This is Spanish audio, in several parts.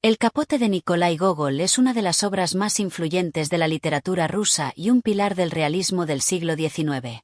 El Capote de Nikolái Gogol es una de las obras más influyentes de la literatura rusa y un pilar del realismo del siglo XIX.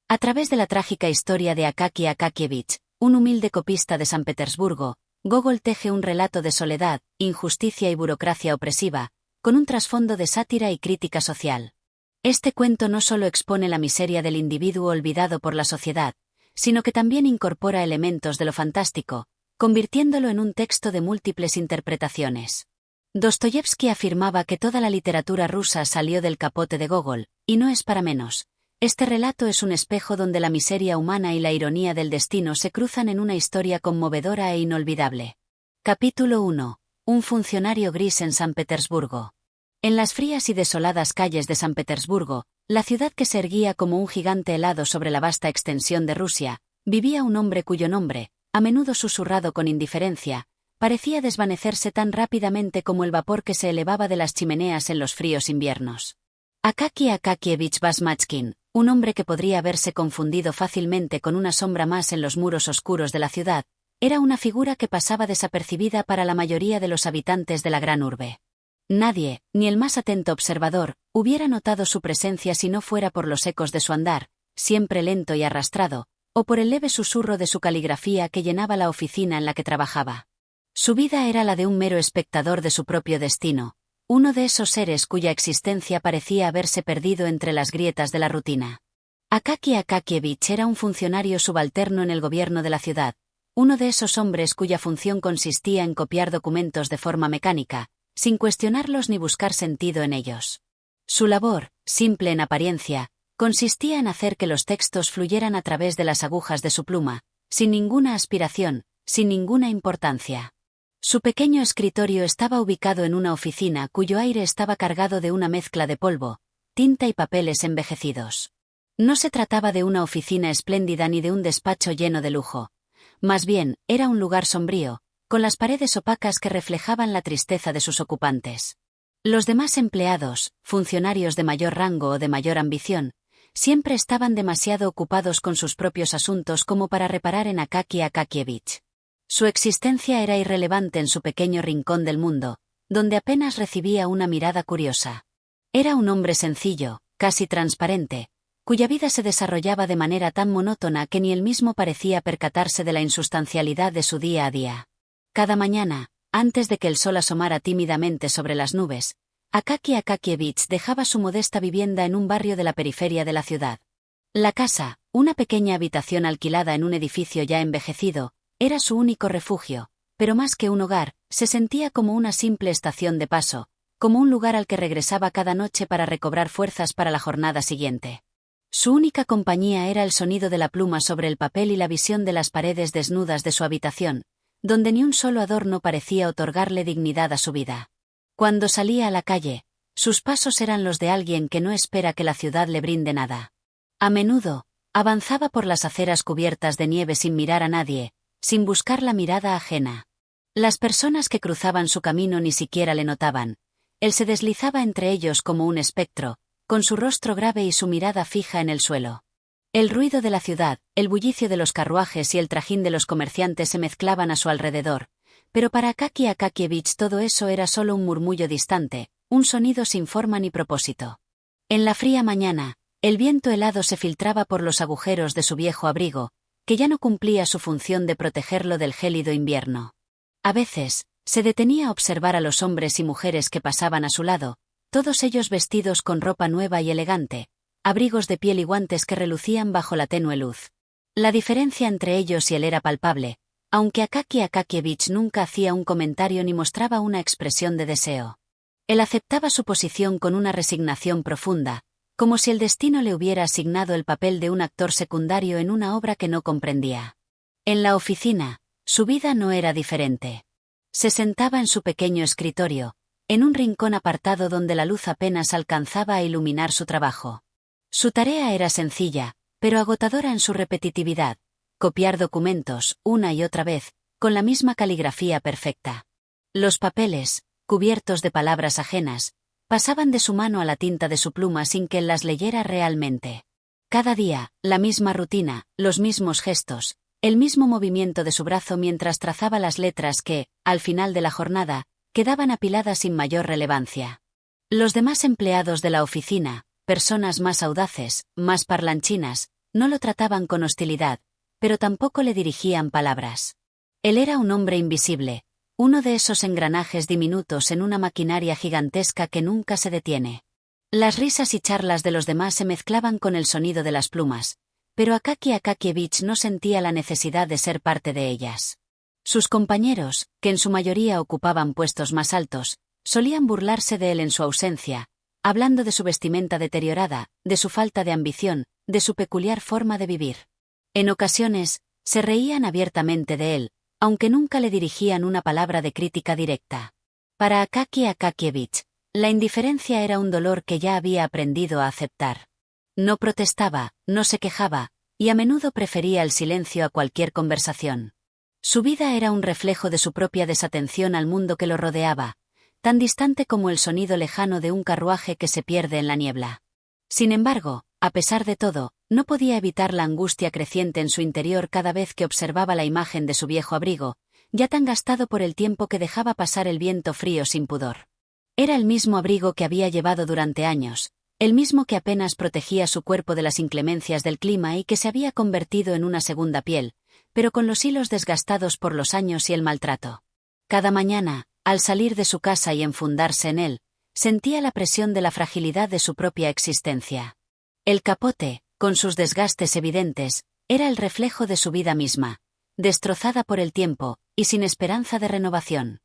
A través de la trágica historia de Akaki Akakievich, un humilde copista de San Petersburgo, Gogol teje un relato de soledad, injusticia y burocracia opresiva, con un trasfondo de sátira y crítica social. Este cuento no solo expone la miseria del individuo olvidado por la sociedad, sino que también incorpora elementos de lo fantástico, convirtiéndolo en un texto de múltiples interpretaciones. Dostoyevski afirmaba que toda la literatura rusa salió del Capote de Gogol, y no es para menos. Este relato es un espejo donde la miseria humana y la ironía del destino se cruzan en una historia conmovedora e inolvidable. Capítulo 1. Un funcionario gris en San Petersburgo. En las frías y desoladas calles de San Petersburgo, la ciudad que se erguía como un gigante helado sobre la vasta extensión de Rusia, vivía un hombre cuyo nombre, a menudo susurrado con indiferencia, parecía desvanecerse tan rápidamente como el vapor que se elevaba de las chimeneas en los fríos inviernos. Akaki Akakievich Basmachkin, un hombre que podría haberse confundido fácilmente con una sombra más en los muros oscuros de la ciudad, era una figura que pasaba desapercibida para la mayoría de los habitantes de la gran urbe. Nadie, ni el más atento observador, hubiera notado su presencia si no fuera por los ecos de su andar, siempre lento y arrastrado, o por el leve susurro de su caligrafía que llenaba la oficina en la que trabajaba. Su vida era la de un mero espectador de su propio destino, uno de esos seres cuya existencia parecía haberse perdido entre las grietas de la rutina. Akaki Akakievich era un funcionario subalterno en el gobierno de la ciudad, uno de esos hombres cuya función consistía en copiar documentos de forma mecánica, sin cuestionarlos ni buscar sentido en ellos. Su labor, simple en apariencia, consistía en hacer que los textos fluyeran a través de las agujas de su pluma, sin ninguna aspiración, sin ninguna importancia. Su pequeño escritorio estaba ubicado en una oficina cuyo aire estaba cargado de una mezcla de polvo, tinta y papeles envejecidos. No se trataba de una oficina espléndida ni de un despacho lleno de lujo. Más bien, era un lugar sombrío, con las paredes opacas que reflejaban la tristeza de sus ocupantes. Los demás empleados, funcionarios de mayor rango o de mayor ambición, siempre estaban demasiado ocupados con sus propios asuntos como para reparar en Akaki Akakievich. Su existencia era irrelevante en su pequeño rincón del mundo, donde apenas recibía una mirada curiosa. Era un hombre sencillo, casi transparente, cuya vida se desarrollaba de manera tan monótona que ni él mismo parecía percatarse de la insustancialidad de su día a día. Cada mañana, antes de que el sol asomara tímidamente sobre las nubes, Akaki Akakievich dejaba su modesta vivienda en un barrio de la periferia de la ciudad. La casa, una pequeña habitación alquilada en un edificio ya envejecido, era su único refugio, pero más que un hogar, se sentía como una simple estación de paso, como un lugar al que regresaba cada noche para recobrar fuerzas para la jornada siguiente. Su única compañía era el sonido de la pluma sobre el papel y la visión de las paredes desnudas de su habitación, donde ni un solo adorno parecía otorgarle dignidad a su vida. Cuando salía a la calle, sus pasos eran los de alguien que no espera que la ciudad le brinde nada. A menudo, avanzaba por las aceras cubiertas de nieve sin mirar a nadie, sin buscar la mirada ajena. Las personas que cruzaban su camino ni siquiera le notaban. Él se deslizaba entre ellos como un espectro, con su rostro grave y su mirada fija en el suelo. El ruido de la ciudad, el bullicio de los carruajes y el trajín de los comerciantes se mezclaban a su alrededor, pero para Akaki Akakievich todo eso era solo un murmullo distante, un sonido sin forma ni propósito. En la fría mañana, el viento helado se filtraba por los agujeros de su viejo abrigo, que ya no cumplía su función de protegerlo del gélido invierno. A veces, se detenía a observar a los hombres y mujeres que pasaban a su lado, todos ellos vestidos con ropa nueva y elegante, abrigos de piel y guantes que relucían bajo la tenue luz. La diferencia entre ellos y él era palpable, aunque Akaki Akakievich nunca hacía un comentario ni mostraba una expresión de deseo. Él aceptaba su posición con una resignación profunda, como si el destino le hubiera asignado el papel de un actor secundario en una obra que no comprendía. En la oficina, su vida no era diferente. Se sentaba en su pequeño escritorio, en un rincón apartado donde la luz apenas alcanzaba a iluminar su trabajo. Su tarea era sencilla, pero agotadora en su repetitividad: copiar documentos, una y otra vez, con la misma caligrafía perfecta. Los papeles, cubiertos de palabras ajenas, pasaban de su mano a la tinta de su pluma sin que él las leyera realmente. Cada día, la misma rutina, los mismos gestos, el mismo movimiento de su brazo mientras trazaba las letras que, al final de la jornada, quedaban apiladas sin mayor relevancia. Los demás empleados de la oficina, personas más audaces, más parlanchinas, no lo trataban con hostilidad, pero tampoco le dirigían palabras. Él era un hombre invisible, uno de esos engranajes diminutos en una maquinaria gigantesca que nunca se detiene. Las risas y charlas de los demás se mezclaban con el sonido de las plumas, pero Akaki Akakievich no sentía la necesidad de ser parte de ellas. Sus compañeros, que en su mayoría ocupaban puestos más altos, solían burlarse de él en su ausencia, hablando de su vestimenta deteriorada, de su falta de ambición, de su peculiar forma de vivir. En ocasiones, se reían abiertamente de él, aunque nunca le dirigían una palabra de crítica directa. Para Akaki Akakievich, la indiferencia era un dolor que ya había aprendido a aceptar. No protestaba, no se quejaba, y a menudo prefería el silencio a cualquier conversación. Su vida era un reflejo de su propia desatención al mundo que lo rodeaba, tan distante como el sonido lejano de un carruaje que se pierde en la niebla. Sin embargo, a pesar de todo, no podía evitar la angustia creciente en su interior cada vez que observaba la imagen de su viejo abrigo, ya tan gastado por el tiempo que dejaba pasar el viento frío sin pudor. Era el mismo abrigo que había llevado durante años, el mismo que apenas protegía su cuerpo de las inclemencias del clima y que se había convertido en una segunda piel, pero con los hilos desgastados por los años y el maltrato. Cada mañana, al salir de su casa y enfundarse en él, sentía la presión de la fragilidad de su propia existencia. El capote, con sus desgastes evidentes, era el reflejo de su vida misma, destrozada por el tiempo, y sin esperanza de renovación.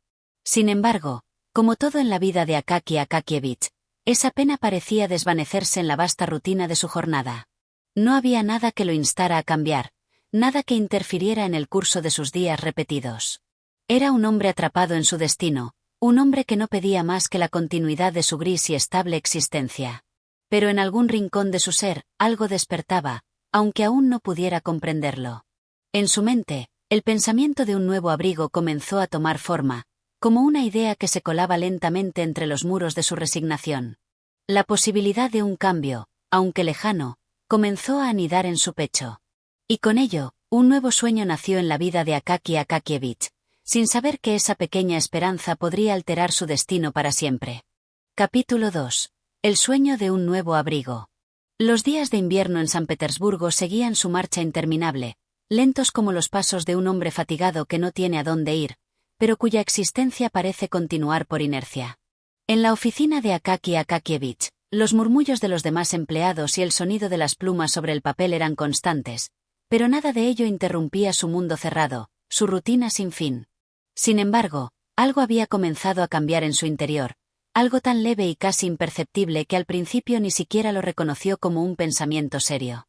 Sin embargo, como todo en la vida de Akaki Akakievich, esa pena parecía desvanecerse en la vasta rutina de su jornada. No había nada que lo instara a cambiar, nada que interfiriera en el curso de sus días repetidos. Era un hombre atrapado en su destino, un hombre que no pedía más que la continuidad de su gris y estable existencia. Pero en algún rincón de su ser, algo despertaba, aunque aún no pudiera comprenderlo. En su mente, el pensamiento de un nuevo abrigo comenzó a tomar forma, como una idea que se colaba lentamente entre los muros de su resignación. La posibilidad de un cambio, aunque lejano, comenzó a anidar en su pecho. Y con ello, un nuevo sueño nació en la vida de Akaki Akakievich, sin saber que esa pequeña esperanza podría alterar su destino para siempre. Capítulo 2. El sueño de un nuevo abrigo. Los días de invierno en San Petersburgo seguían su marcha interminable, lentos como los pasos de un hombre fatigado que no tiene a dónde ir, pero cuya existencia parece continuar por inercia. En la oficina de Akaki Akakievich, los murmullos de los demás empleados y el sonido de las plumas sobre el papel eran constantes, pero nada de ello interrumpía su mundo cerrado, su rutina sin fin. Sin embargo, algo había comenzado a cambiar en su interior, algo tan leve y casi imperceptible que al principio ni siquiera lo reconoció como un pensamiento serio.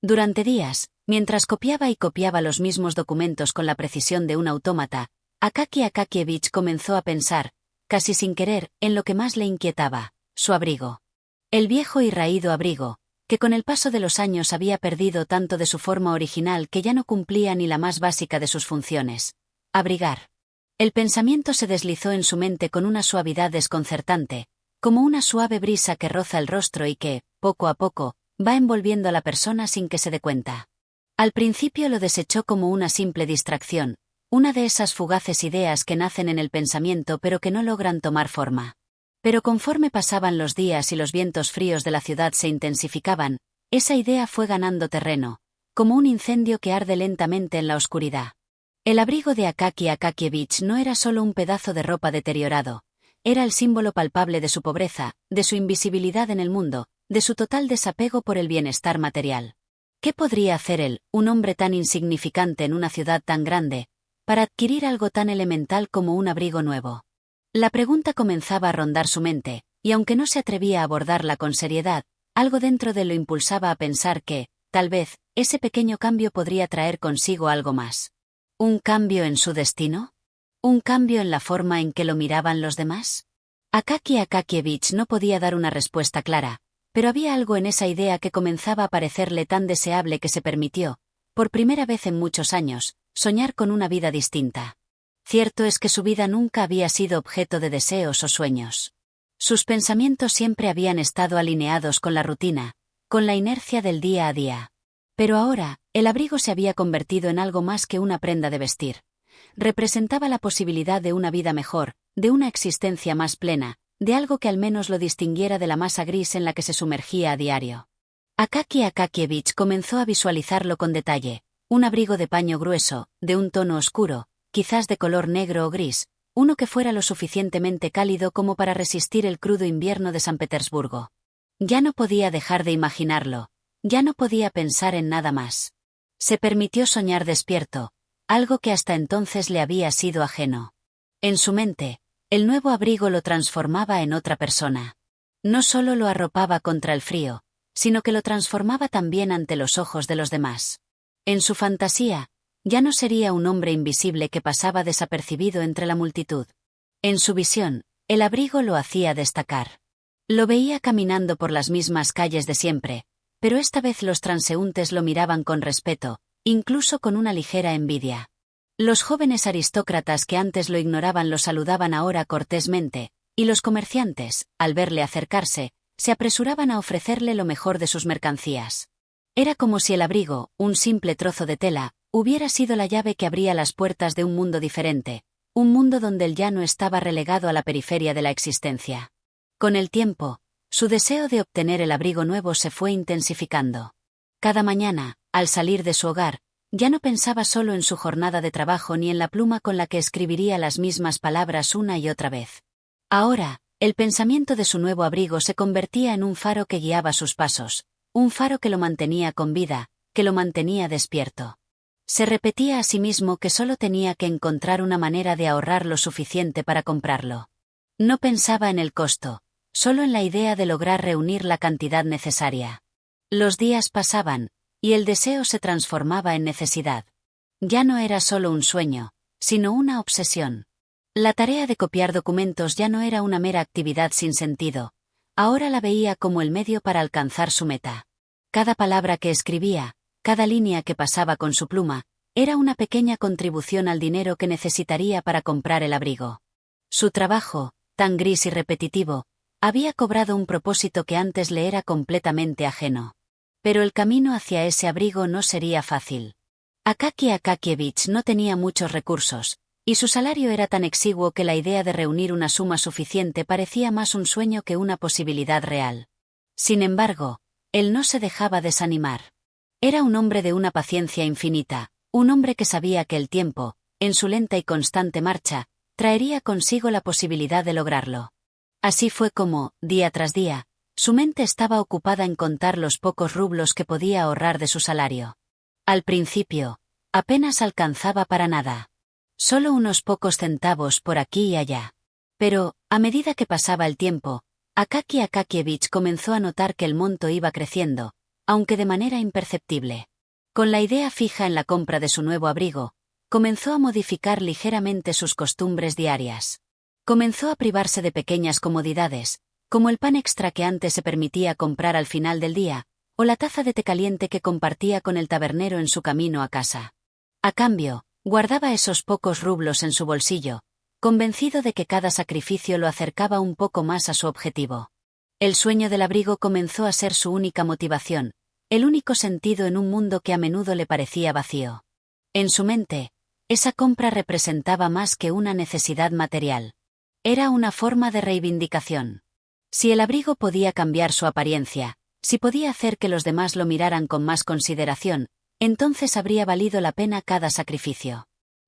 Durante días, mientras copiaba y copiaba los mismos documentos con la precisión de un autómata, Akaki Akakievich comenzó a pensar, casi sin querer, en lo que más le inquietaba, su abrigo. El viejo y raído abrigo, que con el paso de los años había perdido tanto de su forma original que ya no cumplía ni la más básica de sus funciones: abrigar. El pensamiento se deslizó en su mente con una suavidad desconcertante, como una suave brisa que roza el rostro y que, poco a poco, va envolviendo a la persona sin que se dé cuenta. Al principio lo desechó como una simple distracción, una de esas fugaces ideas que nacen en el pensamiento pero que no logran tomar forma. Pero conforme pasaban los días y los vientos fríos de la ciudad se intensificaban, esa idea fue ganando terreno, como un incendio que arde lentamente en la oscuridad. El abrigo de Akaki Akakievich no era solo un pedazo de ropa deteriorado, era el símbolo palpable de su pobreza, de su invisibilidad en el mundo, de su total desapego por el bienestar material. ¿Qué podría hacer él, un hombre tan insignificante en una ciudad tan grande, para adquirir algo tan elemental como un abrigo nuevo? La pregunta comenzaba a rondar su mente, y aunque no se atrevía a abordarla con seriedad, algo dentro de él lo impulsaba a pensar que, tal vez, ese pequeño cambio podría traer consigo algo más. ¿Un cambio en su destino? ¿Un cambio en la forma en que lo miraban los demás? Akaki Akakievich no podía dar una respuesta clara, pero había algo en esa idea que comenzaba a parecerle tan deseable que se permitió, por primera vez en muchos años, soñar con una vida distinta. Cierto es que su vida nunca había sido objeto de deseos o sueños. Sus pensamientos siempre habían estado alineados con la rutina, con la inercia del día a día. Pero ahora, el abrigo se había convertido en algo más que una prenda de vestir. Representaba la posibilidad de una vida mejor, de una existencia más plena, de algo que al menos lo distinguiera de la masa gris en la que se sumergía a diario. Akaki Akakievich comenzó a visualizarlo con detalle: un abrigo de paño grueso, de un tono oscuro, quizás de color negro o gris, uno que fuera lo suficientemente cálido como para resistir el crudo invierno de San Petersburgo. Ya no podía dejar de imaginarlo, ya no podía pensar en nada más. Se permitió soñar despierto, algo que hasta entonces le había sido ajeno. En su mente, el nuevo abrigo lo transformaba en otra persona. No solo lo arropaba contra el frío, sino que lo transformaba también ante los ojos de los demás. En su fantasía, ya no sería un hombre invisible que pasaba desapercibido entre la multitud. En su visión, el abrigo lo hacía destacar. Lo veía caminando por las mismas calles de siempre, pero esta vez los transeúntes lo miraban con respeto, incluso con una ligera envidia. Los jóvenes aristócratas que antes lo ignoraban lo saludaban ahora cortésmente, y los comerciantes, al verle acercarse, se apresuraban a ofrecerle lo mejor de sus mercancías. Era como si el abrigo, un simple trozo de tela, hubiera sido la llave que abría las puertas de un mundo diferente, un mundo donde el llano estaba relegado a la periferia de la existencia. Con el tiempo, su deseo de obtener el abrigo nuevo se fue intensificando. Cada mañana, al salir de su hogar, ya no pensaba solo en su jornada de trabajo ni en la pluma con la que escribiría las mismas palabras una y otra vez. Ahora, el pensamiento de su nuevo abrigo se convertía en un faro que guiaba sus pasos, un faro que lo mantenía con vida, que lo mantenía despierto. Se repetía a sí mismo que solo tenía que encontrar una manera de ahorrar lo suficiente para comprarlo. No pensaba en el costo, solo en la idea de lograr reunir la cantidad necesaria. Los días pasaban, y el deseo se transformaba en necesidad. Ya no era solo un sueño, sino una obsesión. La tarea de copiar documentos ya no era una mera actividad sin sentido, ahora la veía como el medio para alcanzar su meta. Cada palabra que escribía, cada línea que pasaba con su pluma, era una pequeña contribución al dinero que necesitaría para comprar el abrigo. Su trabajo, tan gris y repetitivo, había cobrado un propósito que antes le era completamente ajeno. Pero el camino hacia ese abrigo no sería fácil. Akaki Akakievich no tenía muchos recursos, y su salario era tan exiguo que la idea de reunir una suma suficiente parecía más un sueño que una posibilidad real. Sin embargo, él no se dejaba desanimar. Era un hombre de una paciencia infinita, un hombre que sabía que el tiempo, en su lenta y constante marcha, traería consigo la posibilidad de lograrlo. Así fue como, día tras día, su mente estaba ocupada en contar los pocos rublos que podía ahorrar de su salario. Al principio, apenas alcanzaba para nada. Solo unos pocos centavos por aquí y allá. Pero, a medida que pasaba el tiempo, Akaki Akakievich comenzó a notar que el monto iba creciendo, aunque de manera imperceptible. Con la idea fija en la compra de su nuevo abrigo, comenzó a modificar ligeramente sus costumbres diarias. Comenzó a privarse de pequeñas comodidades, como el pan extra que antes se permitía comprar al final del día, o la taza de té caliente que compartía con el tabernero en su camino a casa. A cambio, guardaba esos pocos rublos en su bolsillo, convencido de que cada sacrificio lo acercaba un poco más a su objetivo. El sueño del abrigo comenzó a ser su única motivación, el único sentido en un mundo que a menudo le parecía vacío. En su mente, esa compra representaba más que una necesidad material. Era una forma de reivindicación. Si el abrigo podía cambiar su apariencia, si podía hacer que los demás lo miraran con más consideración, entonces habría valido la pena cada sacrificio.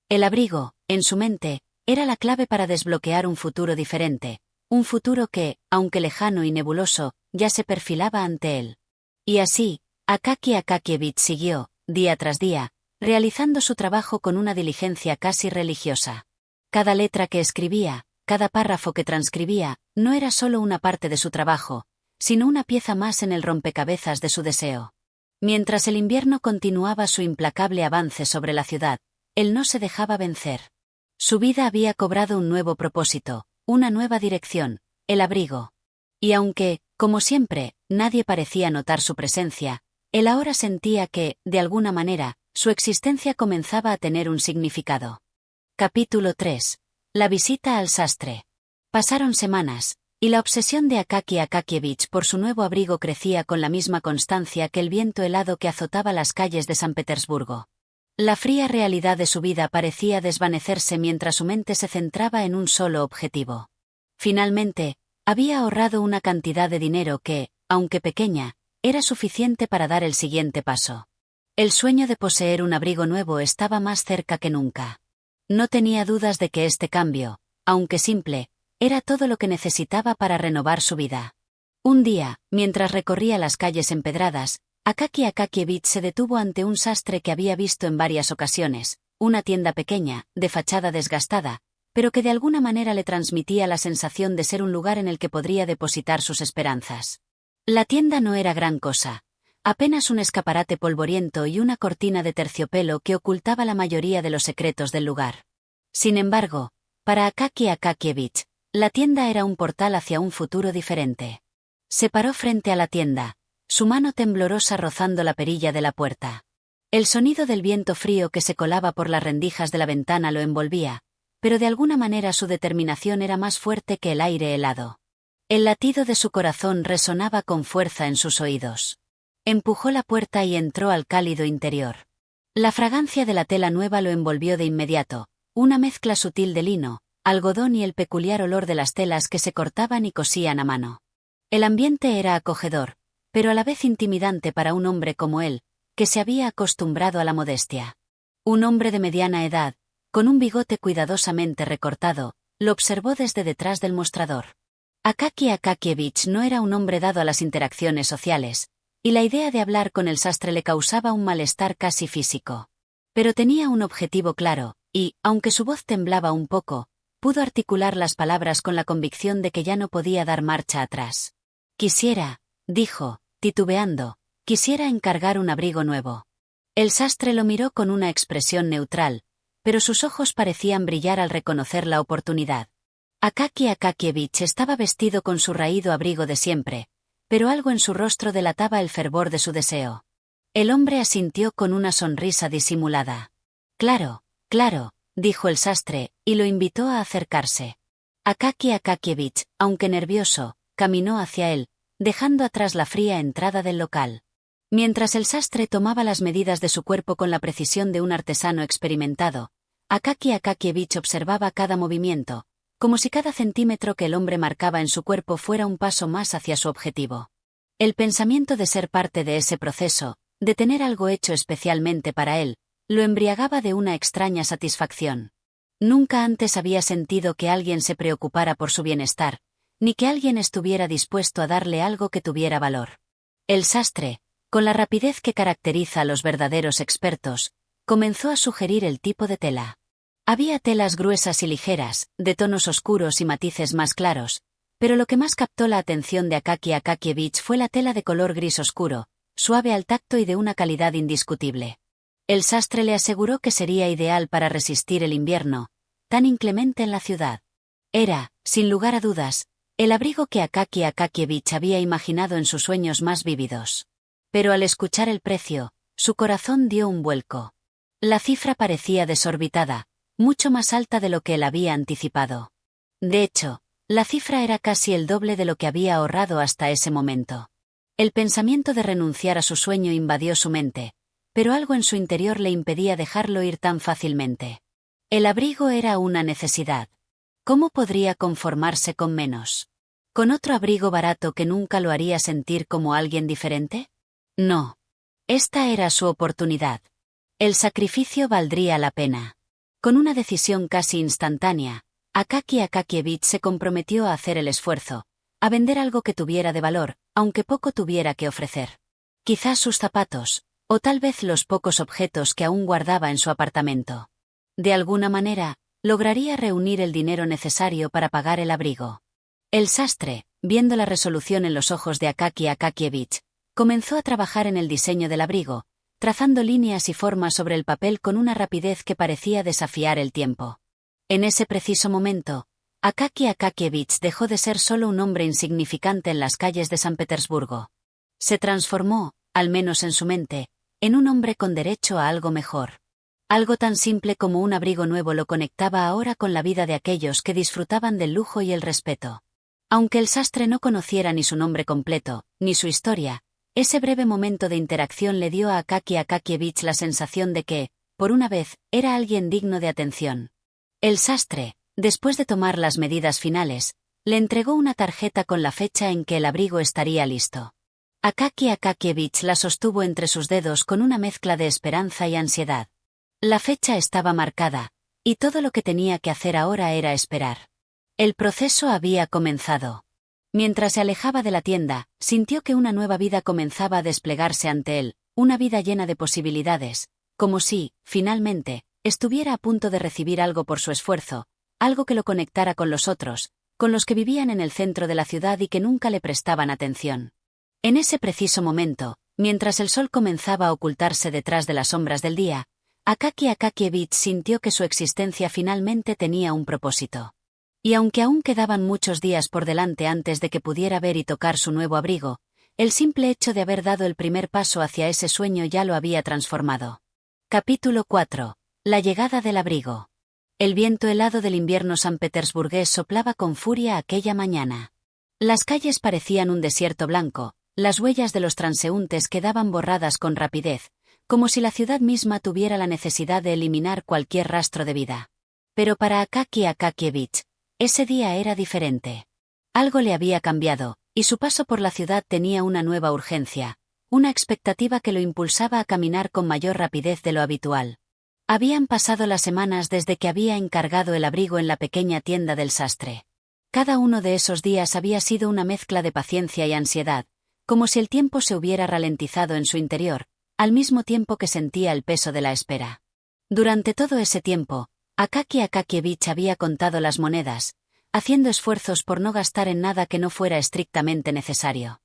El abrigo, en su mente, era la clave para desbloquear un futuro diferente, un futuro que, aunque lejano y nebuloso, ya se perfilaba ante él. Y así, Akaki Akakievich siguió, día tras día, realizando su trabajo con una diligencia casi religiosa. Cada letra que escribía, cada párrafo que transcribía, no era solo una parte de su trabajo, sino una pieza más en el rompecabezas de su deseo. Mientras el invierno continuaba su implacable avance sobre la ciudad, él no se dejaba vencer. Su vida había cobrado un nuevo propósito, una nueva dirección, el abrigo. Y aunque, como siempre, nadie parecía notar su presencia, él ahora sentía que, de alguna manera, su existencia comenzaba a tener un significado. Capítulo 3. La visita al sastre. Pasaron semanas, y la obsesión de Akaki Akakievich por su nuevo abrigo crecía con la misma constancia que el viento helado que azotaba las calles de San Petersburgo. La fría realidad de su vida parecía desvanecerse mientras su mente se centraba en un solo objetivo. Finalmente, había ahorrado una cantidad de dinero que, aunque pequeña, era suficiente para dar el siguiente paso. El sueño de poseer un abrigo nuevo estaba más cerca que nunca. No tenía dudas de que este cambio, aunque simple, era todo lo que necesitaba para renovar su vida. Un día, mientras recorría las calles empedradas, Akaki Akakievich se detuvo ante un sastre que había visto en varias ocasiones, una tienda pequeña, de fachada desgastada, pero que de alguna manera le transmitía la sensación de ser un lugar en el que podría depositar sus esperanzas. La tienda no era gran cosa, apenas un escaparate polvoriento y una cortina de terciopelo que ocultaba la mayoría de los secretos del lugar. Sin embargo, para Akaki Akakievich, la tienda era un portal hacia un futuro diferente. Se paró frente a la tienda, su mano temblorosa rozando la perilla de la puerta. El sonido del viento frío que se colaba por las rendijas de la ventana lo envolvía, pero de alguna manera su determinación era más fuerte que el aire helado. El latido de su corazón resonaba con fuerza en sus oídos. Empujó la puerta y entró al cálido interior. La fragancia de la tela nueva lo envolvió de inmediato, una mezcla sutil de lino, algodón y el peculiar olor de las telas que se cortaban y cosían a mano. El ambiente era acogedor, pero a la vez intimidante para un hombre como él, que se había acostumbrado a la modestia. Un hombre de mediana edad, con un bigote cuidadosamente recortado, lo observó desde detrás del mostrador. Akaki Akakievich no era un hombre dado a las interacciones sociales, y la idea de hablar con el sastre le causaba un malestar casi físico. Pero tenía un objetivo claro, y, aunque su voz temblaba un poco, pudo articular las palabras con la convicción de que ya no podía dar marcha atrás. Quisiera, dijo, titubeando, quisiera encargar un abrigo nuevo. El sastre lo miró con una expresión neutral, pero sus ojos parecían brillar al reconocer la oportunidad. Akaki Akakievich estaba vestido con su raído abrigo de siempre, pero algo en su rostro delataba el fervor de su deseo. El hombre asintió con una sonrisa disimulada. Claro, claro, dijo el sastre, y lo invitó a acercarse. Akaki Akakievich, aunque nervioso, caminó hacia él, dejando atrás la fría entrada del local. Mientras el sastre tomaba las medidas de su cuerpo con la precisión de un artesano experimentado, Akaki Akakievich observaba cada movimiento, como si cada centímetro que el hombre marcaba en su cuerpo fuera un paso más hacia su objetivo. El pensamiento de ser parte de ese proceso, de tener algo hecho especialmente para él, lo embriagaba de una extraña satisfacción. Nunca antes había sentido que alguien se preocupara por su bienestar, ni que alguien estuviera dispuesto a darle algo que tuviera valor. El sastre, con la rapidez que caracteriza a los verdaderos expertos, comenzó a sugerir el tipo de tela. Había telas gruesas y ligeras, de tonos oscuros y matices más claros, pero lo que más captó la atención de Akaki Akakievich fue la tela de color gris oscuro, suave al tacto y de una calidad indiscutible. El sastre le aseguró que sería ideal para resistir el invierno, tan inclemente en la ciudad. Era, sin lugar a dudas, el abrigo que Akaki Akakievich había imaginado en sus sueños más vívidos. Pero al escuchar el precio, su corazón dio un vuelco. La cifra parecía desorbitada, mucho más alta de lo que él había anticipado. De hecho, la cifra era casi el doble de lo que había ahorrado hasta ese momento. El pensamiento de renunciar a su sueño invadió su mente, pero algo en su interior le impedía dejarlo ir tan fácilmente. El abrigo era una necesidad. ¿Cómo podría conformarse con menos? ¿Con otro abrigo barato que nunca lo haría sentir como alguien diferente? No. Esta era su oportunidad. El sacrificio valdría la pena. Con una decisión casi instantánea, Akaki Akakievich se comprometió a hacer el esfuerzo, a vender algo que tuviera de valor, aunque poco tuviera que ofrecer. Quizás sus zapatos, o tal vez los pocos objetos que aún guardaba en su apartamento. De alguna manera, lograría reunir el dinero necesario para pagar el abrigo. El sastre, viendo la resolución en los ojos de Akaki Akakievich, comenzó a trabajar en el diseño del abrigo, trazando líneas y formas sobre el papel con una rapidez que parecía desafiar el tiempo. En ese preciso momento, Akaki Akakievich dejó de ser solo un hombre insignificante en las calles de San Petersburgo. Se transformó, al menos en su mente, en un hombre con derecho a algo mejor. Algo tan simple como un abrigo nuevo lo conectaba ahora con la vida de aquellos que disfrutaban del lujo y el respeto. Aunque el sastre no conociera ni su nombre completo, ni su historia, ese breve momento de interacción le dio a Akaki Akakievich la sensación de que, por una vez, era alguien digno de atención. El sastre, después de tomar las medidas finales, le entregó una tarjeta con la fecha en que el abrigo estaría listo. Akaki Akakievich la sostuvo entre sus dedos con una mezcla de esperanza y ansiedad. La fecha estaba marcada, y todo lo que tenía que hacer ahora era esperar. El proceso había comenzado. Mientras se alejaba de la tienda, sintió que una nueva vida comenzaba a desplegarse ante él, una vida llena de posibilidades, como si, finalmente, estuviera a punto de recibir algo por su esfuerzo, algo que lo conectara con los otros, con los que vivían en el centro de la ciudad y que nunca le prestaban atención. En ese preciso momento, mientras el sol comenzaba a ocultarse detrás de las sombras del día, Akaki Akakievich sintió que su existencia finalmente tenía un propósito. Y aunque aún quedaban muchos días por delante antes de que pudiera ver y tocar su nuevo abrigo, el simple hecho de haber dado el primer paso hacia ese sueño ya lo había transformado. Capítulo 4. La llegada del abrigo. El viento helado del invierno sanpetersburgués soplaba con furia aquella mañana. Las calles parecían un desierto blanco, las huellas de los transeúntes quedaban borradas con rapidez, como si la ciudad misma tuviera la necesidad de eliminar cualquier rastro de vida. Pero para Akaki Akakievich, ese día era diferente. Algo le había cambiado, y su paso por la ciudad tenía una nueva urgencia, una expectativa que lo impulsaba a caminar con mayor rapidez de lo habitual. Habían pasado las semanas desde que había encargado el abrigo en la pequeña tienda del sastre. Cada uno de esos días había sido una mezcla de paciencia y ansiedad, como si el tiempo se hubiera ralentizado en su interior, al mismo tiempo que sentía el peso de la espera. Durante todo ese tiempo, Akaki Akakievich había contado las monedas, haciendo esfuerzos por no gastar en nada que no fuera estrictamente necesario.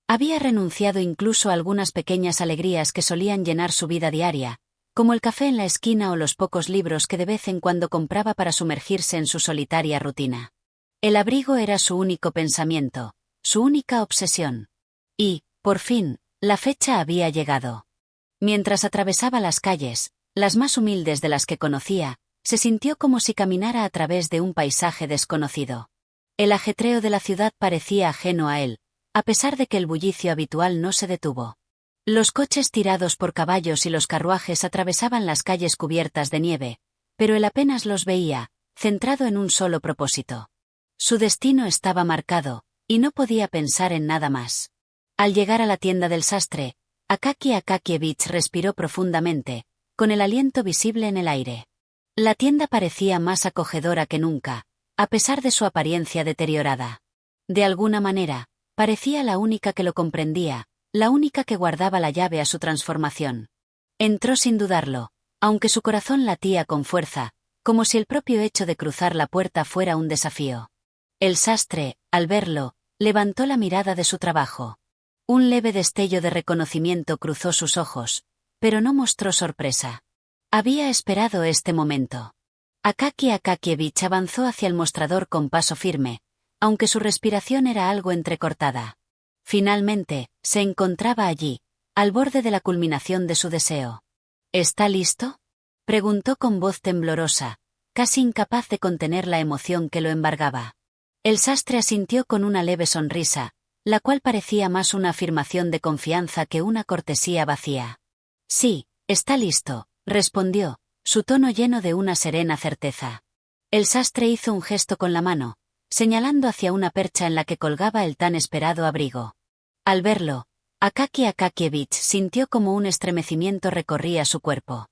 Había renunciado incluso a algunas pequeñas alegrías que solían llenar su vida diaria, como el café en la esquina o los pocos libros que de vez en cuando compraba para sumergirse en su solitaria rutina. El abrigo era su único pensamiento, su única obsesión. Y, por fin, la fecha había llegado. Mientras atravesaba las calles, las más humildes de las que conocía, se sintió como si caminara a través de un paisaje desconocido. El ajetreo de la ciudad parecía ajeno a él, a pesar de que el bullicio habitual no se detuvo. Los coches tirados por caballos y los carruajes atravesaban las calles cubiertas de nieve, pero él apenas los veía, centrado en un solo propósito. Su destino estaba marcado, y no podía pensar en nada más. Al llegar a la tienda del sastre, Akaki Akakievich respiró profundamente, con el aliento visible en el aire. La tienda parecía más acogedora que nunca, a pesar de su apariencia deteriorada. De alguna manera, parecía la única que lo comprendía, la única que guardaba la llave a su transformación. Entró sin dudarlo, aunque su corazón latía con fuerza, como si el propio hecho de cruzar la puerta fuera un desafío. El sastre, al verlo, levantó la mirada de su trabajo. Un leve destello de reconocimiento cruzó sus ojos, pero no mostró sorpresa. Había esperado este momento. Akaki Akakievich avanzó hacia el mostrador con paso firme, aunque su respiración era algo entrecortada. Finalmente, se encontraba allí, al borde de la culminación de su deseo. ¿Está listo?, preguntó con voz temblorosa, casi incapaz de contener la emoción que lo embargaba. El sastre asintió con una leve sonrisa, la cual parecía más una afirmación de confianza que una cortesía vacía. Sí, está listo, respondió, su tono lleno de una serena certeza. El sastre hizo un gesto con la mano, señalando hacia una percha en la que colgaba el tan esperado abrigo. Al verlo, Akaki Akakievich sintió como un estremecimiento recorría su cuerpo.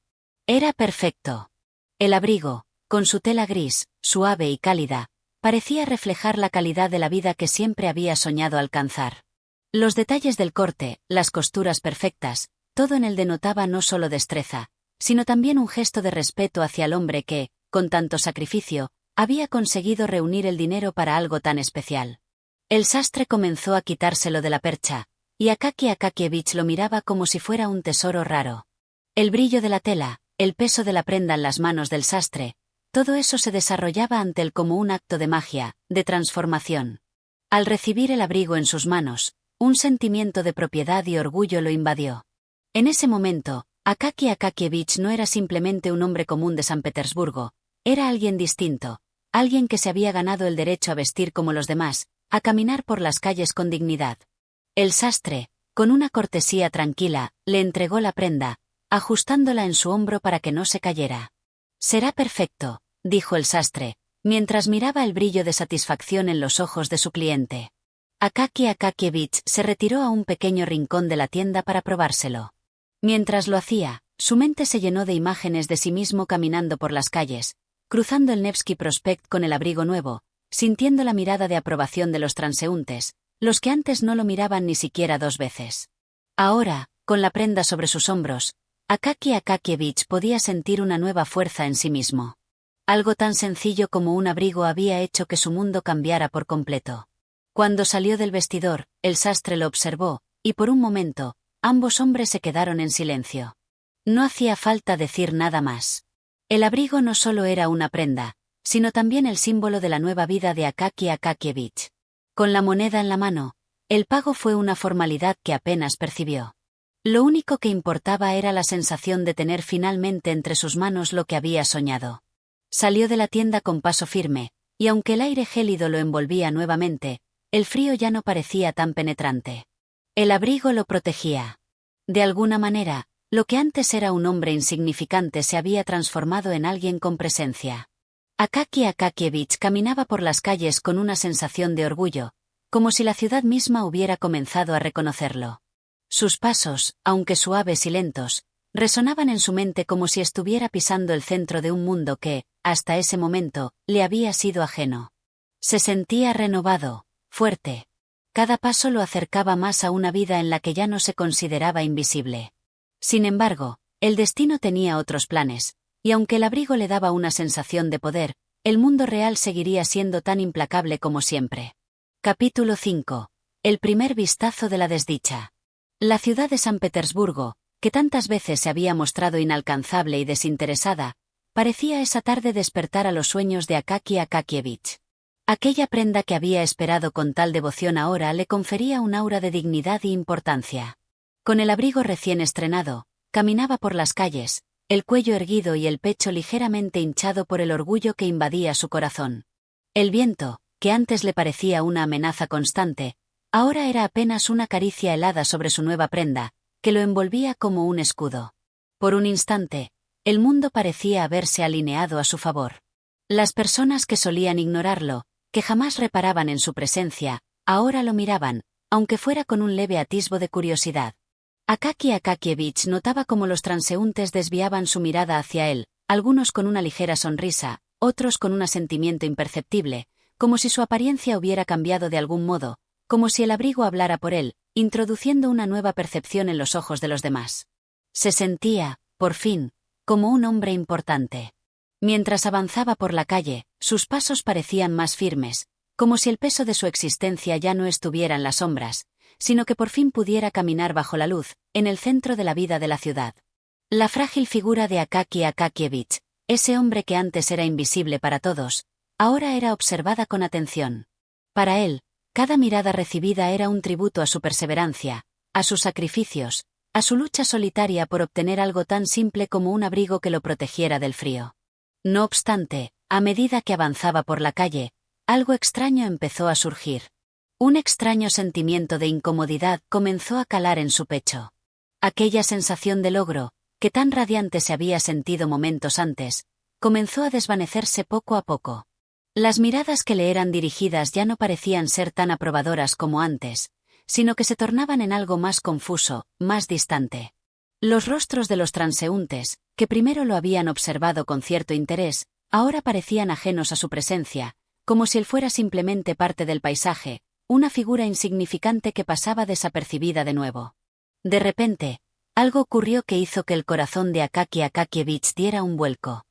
Era perfecto. El abrigo, con su tela gris, suave y cálida, parecía reflejar la calidad de la vida que siempre había soñado alcanzar. Los detalles del corte, las costuras perfectas, todo en él denotaba no solo destreza, sino también un gesto de respeto hacia el hombre que, con tanto sacrificio, había conseguido reunir el dinero para algo tan especial. El sastre comenzó a quitárselo de la percha, y Akaki Akakievich lo miraba como si fuera un tesoro raro. El brillo de la tela, el peso de la prenda en las manos del sastre, todo eso se desarrollaba ante él como un acto de magia, de transformación. Al recibir el abrigo en sus manos, un sentimiento de propiedad y orgullo lo invadió. En ese momento, Akaki Akakievich no era simplemente un hombre común de San Petersburgo, era alguien distinto, alguien que se había ganado el derecho a vestir como los demás, a caminar por las calles con dignidad. El sastre, con una cortesía tranquila, le entregó la prenda, ajustándola en su hombro para que no se cayera. «Será perfecto», dijo el sastre, mientras miraba el brillo de satisfacción en los ojos de su cliente. Akaki Akakievich se retiró a un pequeño rincón de la tienda para probárselo. Mientras lo hacía, su mente se llenó de imágenes de sí mismo caminando por las calles, cruzando el Nevsky Prospect con el abrigo nuevo, sintiendo la mirada de aprobación de los transeúntes, los que antes no lo miraban ni siquiera 2 veces. Ahora, con la prenda sobre sus hombros, Akaki Akakievich podía sentir una nueva fuerza en sí mismo. Algo tan sencillo como un abrigo había hecho que su mundo cambiara por completo. Cuando salió del vestidor, el sastre lo observó, y por un momento, ambos hombres se quedaron en silencio. No hacía falta decir nada más. El abrigo no solo era una prenda, sino también el símbolo de la nueva vida de Akaki Akakievich. Con la moneda en la mano, el pago fue una formalidad que apenas percibió. Lo único que importaba era la sensación de tener finalmente entre sus manos lo que había soñado. Salió de la tienda con paso firme, y aunque el aire gélido lo envolvía nuevamente, el frío ya no parecía tan penetrante. El abrigo lo protegía. De alguna manera, lo que antes era un hombre insignificante se había transformado en alguien con presencia. Akaki Akakievich caminaba por las calles con una sensación de orgullo, como si la ciudad misma hubiera comenzado a reconocerlo. Sus pasos, aunque suaves y lentos, resonaban en su mente como si estuviera pisando el centro de un mundo que, hasta ese momento, le había sido ajeno. Se sentía renovado, fuerte. Cada paso lo acercaba más a una vida en la que ya no se consideraba invisible. Sin embargo, el destino tenía otros planes, y aunque el abrigo le daba una sensación de poder, el mundo real seguiría siendo tan implacable como siempre. Capítulo 5. El primer vistazo de la desdicha. La ciudad de San Petersburgo, que tantas veces se había mostrado inalcanzable y desinteresada, parecía esa tarde despertar a los sueños de Akaki Akakievich. Aquella prenda que había esperado con tal devoción ahora le confería un aura de dignidad y importancia. Con el abrigo recién estrenado, caminaba por las calles, el cuello erguido y el pecho ligeramente hinchado por el orgullo que invadía su corazón. El viento, que antes le parecía una amenaza constante, ahora era apenas una caricia helada sobre su nueva prenda, que lo envolvía como un escudo. Por un instante, el mundo parecía haberse alineado a su favor. Las personas que solían ignorarlo, que jamás reparaban en su presencia, ahora lo miraban, aunque fuera con un leve atisbo de curiosidad. Akaki Akakievich notaba cómo los transeúntes desviaban su mirada hacia él, algunos con una ligera sonrisa, otros con un asentimiento imperceptible, como si su apariencia hubiera cambiado de algún modo, como si el abrigo hablara por él, introduciendo una nueva percepción en los ojos de los demás. Se sentía, por fin, como un hombre importante. Mientras avanzaba por la calle, sus pasos parecían más firmes, como si el peso de su existencia ya no estuviera en las sombras, sino que por fin pudiera caminar bajo la luz, en el centro de la vida de la ciudad. La frágil figura de Akaki Akakievich, ese hombre que antes era invisible para todos, ahora era observada con atención. Para él, cada mirada recibida era un tributo a su perseverancia, a sus sacrificios, a su lucha solitaria por obtener algo tan simple como un abrigo que lo protegiera del frío. No obstante, a medida que avanzaba por la calle, algo extraño empezó a surgir. Un extraño sentimiento de incomodidad comenzó a calar en su pecho. Aquella sensación de logro, que tan radiante se había sentido momentos antes, comenzó a desvanecerse poco a poco. Las miradas que le eran dirigidas ya no parecían ser tan aprobadoras como antes, sino que se tornaban en algo más confuso, más distante. Los rostros de los transeúntes, que primero lo habían observado con cierto interés, ahora parecían ajenos a su presencia, como si él fuera simplemente parte del paisaje, una figura insignificante que pasaba desapercibida de nuevo. De repente, algo ocurrió que hizo que el corazón de Akaki Akakievich diera un vuelco.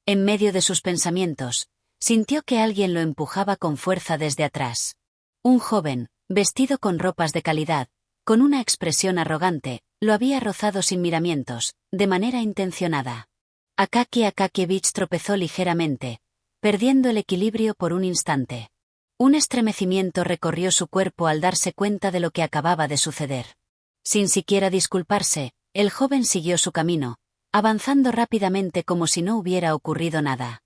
En medio de sus pensamientos, sintió que alguien lo empujaba con fuerza desde atrás. Un joven, vestido con ropas de calidad, con una expresión arrogante, lo había rozado sin miramientos, de manera intencionada. Akaki Akakievich tropezó ligeramente, perdiendo el equilibrio por un instante. Un estremecimiento recorrió su cuerpo al darse cuenta de lo que acababa de suceder. Sin siquiera disculparse, el joven siguió su camino, avanzando rápidamente como si no hubiera ocurrido nada.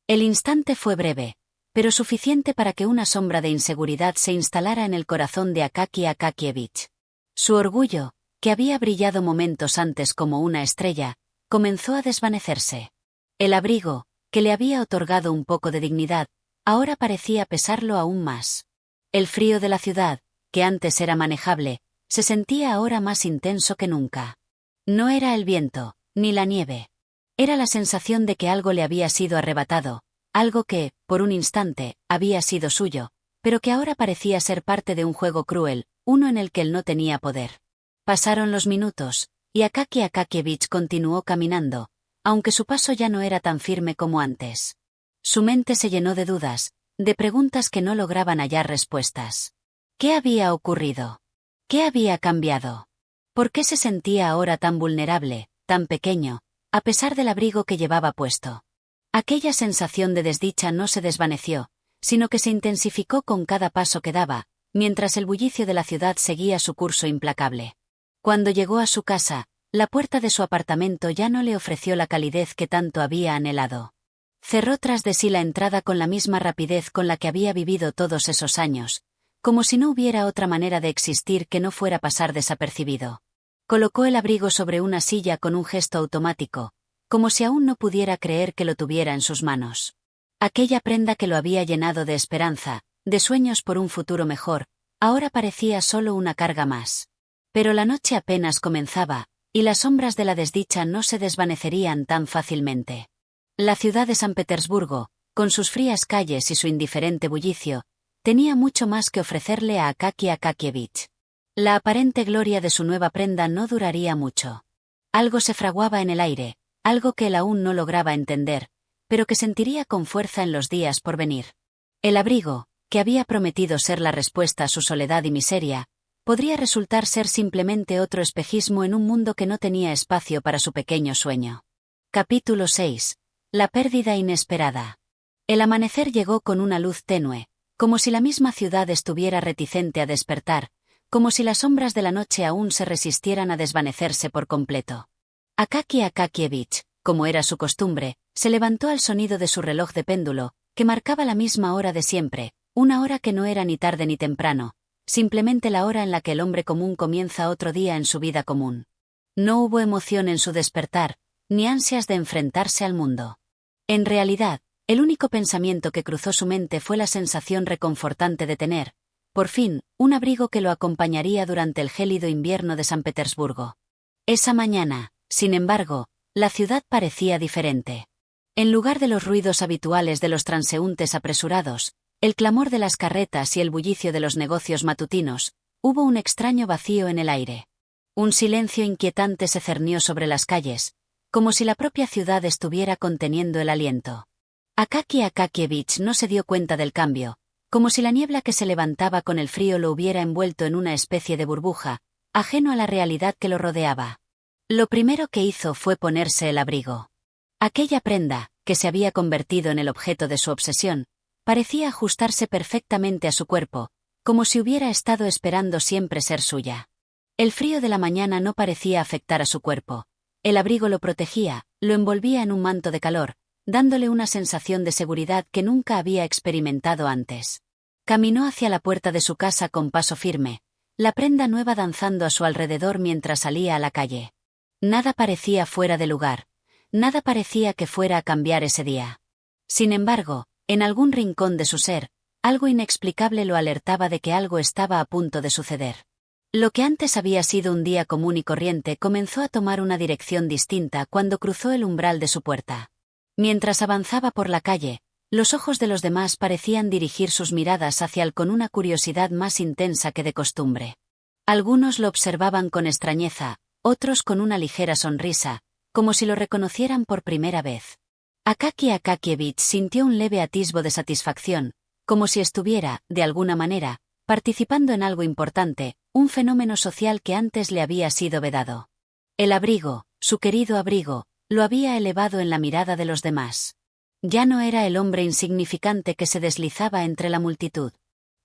El instante fue breve, pero suficiente para que una sombra de inseguridad se instalara en el corazón de Akaki Akakievich. Su orgullo, que había brillado momentos antes como una estrella, comenzó a desvanecerse. El abrigo, que le había otorgado un poco de dignidad, ahora parecía pesarlo aún más. El frío de la ciudad, que antes era manejable, se sentía ahora más intenso que nunca. No era el viento, ni la nieve. Era la sensación de que algo le había sido arrebatado, algo que, por un instante, había sido suyo, pero que ahora parecía ser parte de un juego cruel, uno en el que él no tenía poder. Pasaron los minutos, y Akaki Akakievich continuó caminando, aunque su paso ya no era tan firme como antes. Su mente se llenó de dudas, de preguntas que no lograban hallar respuestas. ¿Qué había ocurrido? ¿Qué había cambiado? ¿Por qué se sentía ahora tan vulnerable, tan pequeño, a pesar del abrigo que llevaba puesto? Aquella sensación de desdicha no se desvaneció, sino que se intensificó con cada paso que daba, mientras el bullicio de la ciudad seguía su curso implacable. Cuando llegó a su casa, la puerta de su apartamento ya no le ofreció la calidez que tanto había anhelado. Cerró tras de sí la entrada con la misma rapidez con la que había vivido todos esos años, como si no hubiera otra manera de existir que no fuera pasar desapercibido. Colocó el abrigo sobre una silla con un gesto automático, como si aún no pudiera creer que lo tuviera en sus manos. Aquella prenda que lo había llenado de esperanza, de sueños por un futuro mejor, ahora parecía solo una carga más. Pero la noche apenas comenzaba, y las sombras de la desdicha no se desvanecerían tan fácilmente. La ciudad de San Petersburgo, con sus frías calles y su indiferente bullicio, tenía mucho más que ofrecerle a Akaki Akakievich. La aparente gloria de su nueva prenda no duraría mucho. Algo se fraguaba en el aire, algo que él aún no lograba entender, pero que sentiría con fuerza en los días por venir. El abrigo, que había prometido ser la respuesta a su soledad y miseria, podría resultar ser simplemente otro espejismo en un mundo que no tenía espacio para su pequeño sueño. Capítulo 6. La pérdida inesperada. El amanecer llegó con una luz tenue, como si la misma ciudad estuviera reticente a despertar, como si las sombras de la noche aún se resistieran a desvanecerse por completo. Akaki Akakievich, como era su costumbre, se levantó al sonido de su reloj de péndulo, que marcaba la misma hora de siempre, una hora que no era ni tarde ni temprano, simplemente la hora en la que el hombre común comienza otro día en su vida común. No hubo emoción en su despertar, ni ansias de enfrentarse al mundo. En realidad, el único pensamiento que cruzó su mente fue la sensación reconfortante de tener, por fin, un abrigo que lo acompañaría durante el gélido invierno de San Petersburgo. Esa mañana, sin embargo, la ciudad parecía diferente. En lugar de los ruidos habituales de los transeúntes apresurados, el clamor de las carretas y el bullicio de los negocios matutinos, hubo un extraño vacío en el aire. Un silencio inquietante se cernió sobre las calles, como si la propia ciudad estuviera conteniendo el aliento. Akaki Akakievich no se dio cuenta del cambio, como si la niebla que se levantaba con el frío lo hubiera envuelto en una especie de burbuja, ajeno a la realidad que lo rodeaba. Lo primero que hizo fue ponerse el abrigo. Aquella prenda, que se había convertido en el objeto de su obsesión, parecía ajustarse perfectamente a su cuerpo, como si hubiera estado esperando siempre ser suya. El frío de la mañana no parecía afectar a su cuerpo. El abrigo lo protegía, lo envolvía en un manto de calor, dándole una sensación de seguridad que nunca había experimentado antes. Caminó hacia la puerta de su casa con paso firme, la prenda nueva danzando a su alrededor mientras salía a la calle. Nada parecía fuera de lugar, nada parecía que fuera a cambiar ese día. Sin embargo, en algún rincón de su ser, algo inexplicable lo alertaba de que algo estaba a punto de suceder. Lo que antes había sido un día común y corriente comenzó a tomar una dirección distinta cuando cruzó el umbral de su puerta. Mientras avanzaba por la calle, los ojos de los demás parecían dirigir sus miradas hacia él con una curiosidad más intensa que de costumbre. Algunos lo observaban con extrañeza, otros con una ligera sonrisa, como si lo reconocieran por primera vez. Akaki Akakievich sintió un leve atisbo de satisfacción, como si estuviera, de alguna manera, participando en algo importante, un fenómeno social que antes le había sido vedado. El abrigo, su querido abrigo, lo había elevado en la mirada de los demás. Ya no era el hombre insignificante que se deslizaba entre la multitud.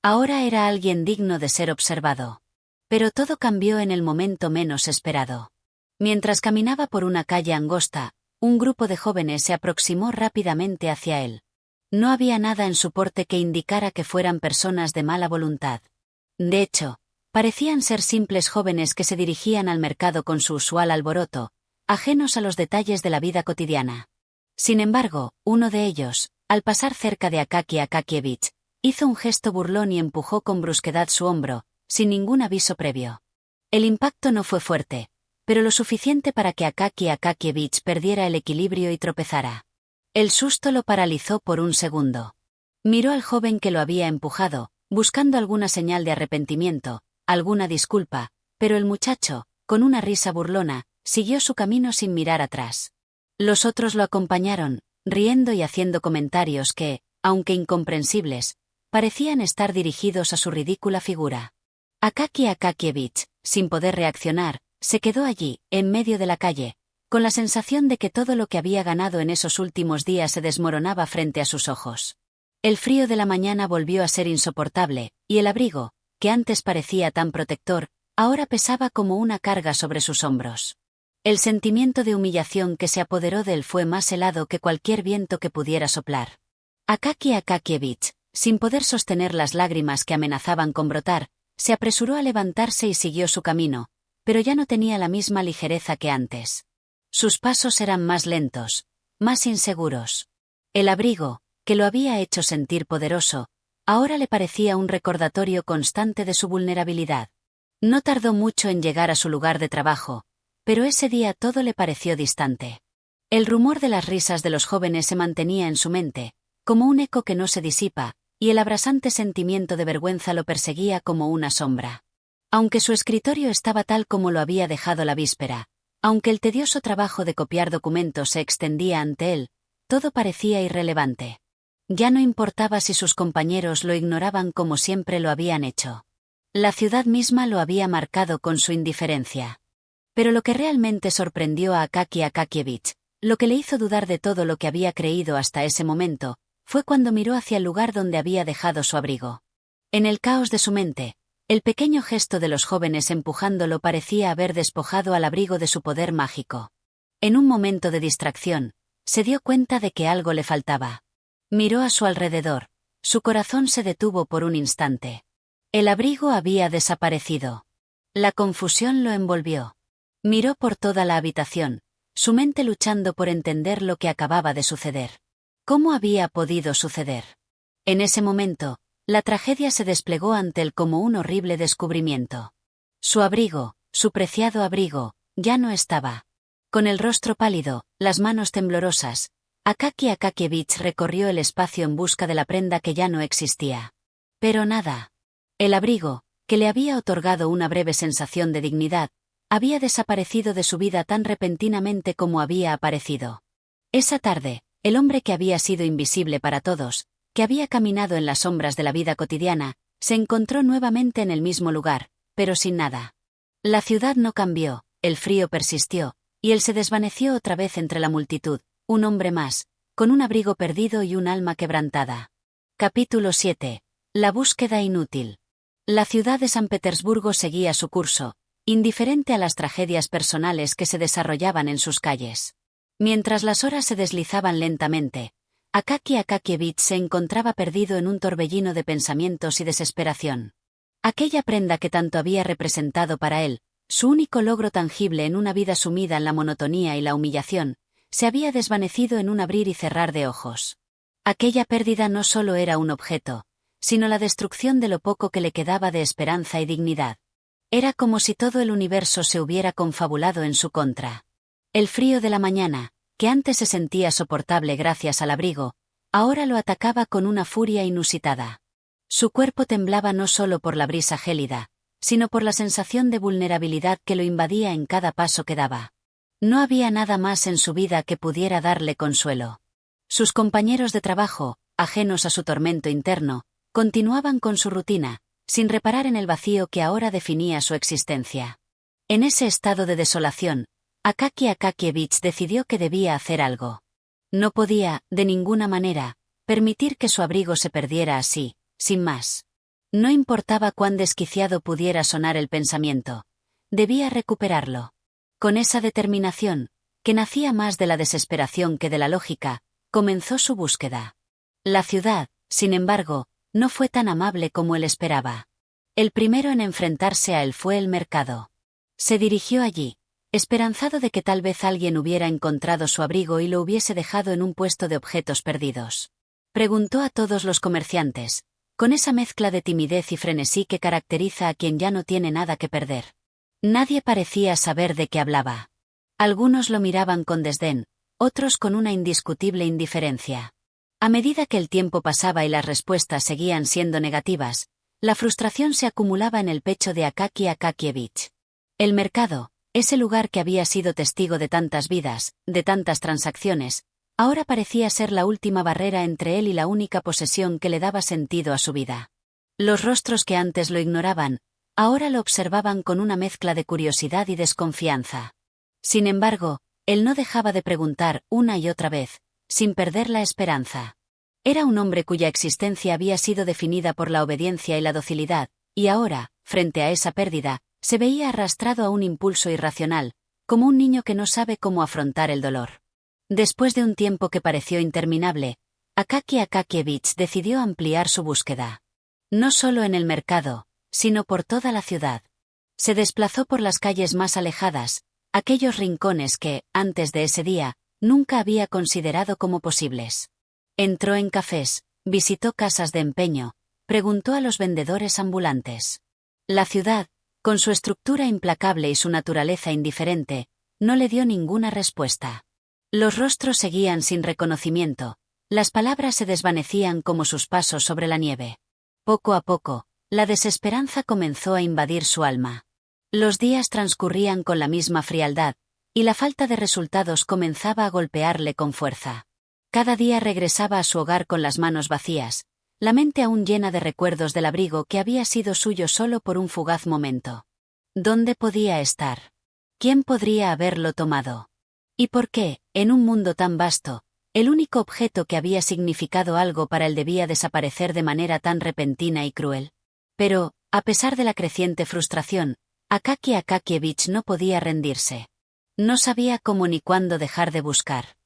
Ahora era alguien digno de ser observado. Pero todo cambió en el momento menos esperado. Mientras caminaba por una calle angosta, un grupo de jóvenes se aproximó rápidamente hacia él. No había nada en su porte que indicara que fueran personas de mala voluntad. De hecho, Parecían ser simples jóvenes que se dirigían al mercado con su usual alboroto, ajenos a los detalles de la vida cotidiana. Sin embargo, uno de ellos, al pasar cerca de Akaki Akakievich, hizo un gesto burlón y empujó con brusquedad su hombro, sin ningún aviso previo. El impacto no fue fuerte, pero lo suficiente para que Akaki Akakievich perdiera el equilibrio y tropezara. El susto lo paralizó por un segundo. Miró al joven que lo había empujado, buscando alguna señal de arrepentimiento, alguna disculpa, pero el muchacho, con una risa burlona, siguió su camino sin mirar atrás. Los otros lo acompañaron, riendo y haciendo comentarios que, aunque incomprensibles, parecían estar dirigidos a su ridícula figura. Akaki Akakievich, sin poder reaccionar, se quedó allí, en medio de la calle, con la sensación de que todo lo que había ganado en esos últimos días se desmoronaba frente a sus ojos. El frío de la mañana volvió a ser insoportable, y el abrigo, que antes parecía tan protector, ahora pesaba como una carga sobre sus hombros. El sentimiento de humillación que se apoderó de él fue más helado que cualquier viento que pudiera soplar. Akaki Akakievich, sin poder sostener las lágrimas que amenazaban con brotar, se apresuró a levantarse y siguió su camino, pero ya no tenía la misma ligereza que antes. Sus pasos eran más lentos, más inseguros. El abrigo, que lo había hecho sentir poderoso, ahora le parecía un recordatorio constante de su vulnerabilidad. No tardó mucho en llegar a su lugar de trabajo, pero ese día todo le pareció distante. El rumor de las risas de los jóvenes se mantenía en su mente, como un eco que no se disipa, y el abrasante sentimiento de vergüenza lo perseguía como una sombra. Aunque su escritorio estaba tal como lo había dejado la víspera, aunque el tedioso trabajo de copiar documentos se extendía ante él, todo parecía irrelevante. Ya no importaba si sus compañeros lo ignoraban como siempre lo habían hecho. La ciudad misma lo había marcado con su indiferencia. Pero lo que realmente sorprendió a Akaki Akakievich, lo que le hizo dudar de todo lo que había creído hasta ese momento, fue cuando miró hacia el lugar donde había dejado su abrigo. En el caos de su mente, el pequeño gesto de los jóvenes empujándolo parecía haber despojado al abrigo de su poder mágico. En un momento de distracción, se dio cuenta de que algo le faltaba. Miró a su alrededor. Su corazón se detuvo por un instante. El abrigo había desaparecido. La confusión lo envolvió. Miró por toda la habitación, su mente luchando por entender lo que acababa de suceder. ¿Cómo había podido suceder? En ese momento, la tragedia se desplegó ante él como un horrible descubrimiento. Su abrigo, su preciado abrigo, ya no estaba. Con el rostro pálido, las manos temblorosas, Akaki Akakievich recorrió el espacio en busca de la prenda que ya no existía. Pero nada. El abrigo, que le había otorgado una breve sensación de dignidad, había desaparecido de su vida tan repentinamente como había aparecido. Esa tarde, el hombre que había sido invisible para todos, que había caminado en las sombras de la vida cotidiana, se encontró nuevamente en el mismo lugar, pero sin nada. La ciudad no cambió, el frío persistió, y él se desvaneció otra vez entre la multitud, un hombre más, con un abrigo perdido y un alma quebrantada. Capítulo 7. La búsqueda inútil. La ciudad de San Petersburgo seguía su curso, indiferente a las tragedias personales que se desarrollaban en sus calles. Mientras las horas se deslizaban lentamente, Akaki Akakievich se encontraba perdido en un torbellino de pensamientos y desesperación. Aquella prenda que tanto había representado para él, su único logro tangible en una vida sumida en la monotonía y la humillación, se había desvanecido en un abrir y cerrar de ojos. Aquella pérdida no solo era un objeto, sino la destrucción de lo poco que le quedaba de esperanza y dignidad. Era como si todo el universo se hubiera confabulado en su contra. El frío de la mañana, que antes se sentía soportable gracias al abrigo, ahora lo atacaba con una furia inusitada. Su cuerpo temblaba no solo por la brisa gélida, sino por la sensación de vulnerabilidad que lo invadía en cada paso que daba. No había nada más en su vida que pudiera darle consuelo. Sus compañeros de trabajo, ajenos a su tormento interno, continuaban con su rutina, sin reparar en el vacío que ahora definía su existencia. En ese estado de desolación, Akaki Akakievich decidió que debía hacer algo. No podía, de ninguna manera, permitir que su abrigo se perdiera así, sin más. No importaba cuán desquiciado pudiera sonar el pensamiento. Debía recuperarlo. Con esa determinación, que nacía más de la desesperación que de la lógica, comenzó su búsqueda. La ciudad, sin embargo, no fue tan amable como él esperaba. El primero en enfrentarse a él fue el mercado. Se dirigió allí, esperanzado de que tal vez alguien hubiera encontrado su abrigo y lo hubiese dejado en un puesto de objetos perdidos. Preguntó a todos los comerciantes, con esa mezcla de timidez y frenesí que caracteriza a quien ya no tiene nada que perder. Nadie parecía saber de qué hablaba. Algunos lo miraban con desdén, otros con una indiscutible indiferencia. A medida que el tiempo pasaba y las respuestas seguían siendo negativas, la frustración se acumulaba en el pecho de Akaki Akakievich. El mercado, ese lugar que había sido testigo de tantas vidas, de tantas transacciones, ahora parecía ser la última barrera entre él y la única posesión que le daba sentido a su vida. Los rostros que antes lo ignoraban, ahora lo observaban con una mezcla de curiosidad y desconfianza. Sin embargo, él no dejaba de preguntar una y otra vez, sin perder la esperanza. Era un hombre cuya existencia había sido definida por la obediencia y la docilidad, y ahora, frente a esa pérdida, se veía arrastrado a un impulso irracional, como un niño que no sabe cómo afrontar el dolor. Después de un tiempo que pareció interminable, Akaki Akakievich decidió ampliar su búsqueda. No solo en el mercado, sino por toda la ciudad. Se desplazó por las calles más alejadas, aquellos rincones que, antes de ese día, nunca había considerado como posibles. Entró en cafés, visitó casas de empeño, preguntó a los vendedores ambulantes. La ciudad, con su estructura implacable y su naturaleza indiferente, no le dio ninguna respuesta. Los rostros seguían sin reconocimiento, las palabras se desvanecían como sus pasos sobre la nieve. Poco a poco, la desesperanza comenzó a invadir su alma. Los días transcurrían con la misma frialdad, y la falta de resultados comenzaba a golpearle con fuerza. Cada día regresaba a su hogar con las manos vacías, la mente aún llena de recuerdos del abrigo que había sido suyo solo por un fugaz momento. ¿Dónde podía estar? ¿Quién podría haberlo tomado? ¿Y por qué, en un mundo tan vasto, el único objeto que había significado algo para él debía desaparecer de manera tan repentina y cruel? Pero, a pesar de la creciente frustración, Akaki Akakievich no podía rendirse. No sabía cómo ni cuándo dejar de buscar.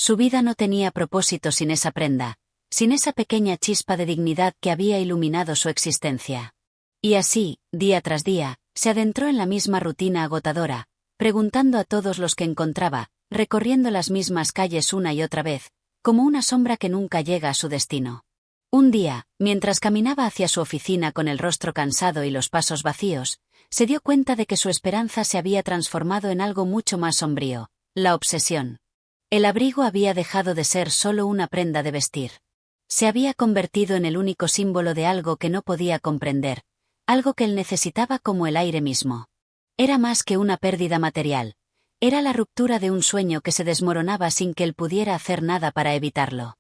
Su vida no tenía propósito sin esa prenda, sin esa pequeña chispa de dignidad que había iluminado su existencia. Y así, día tras día, se adentró en la misma rutina agotadora, preguntando a todos los que encontraba, recorriendo las mismas calles una y otra vez, como una sombra que nunca llega a su destino. Un día, mientras caminaba hacia su oficina con el rostro cansado y los pasos vacíos, se dio cuenta de que su esperanza se había transformado en algo mucho más sombrío, la obsesión. El abrigo había dejado de ser solo una prenda de vestir. Se había convertido en el único símbolo de algo que no podía comprender, algo que él necesitaba como el aire mismo. Era más que una pérdida material, era la ruptura de un sueño que se desmoronaba sin que él pudiera hacer nada para evitarlo.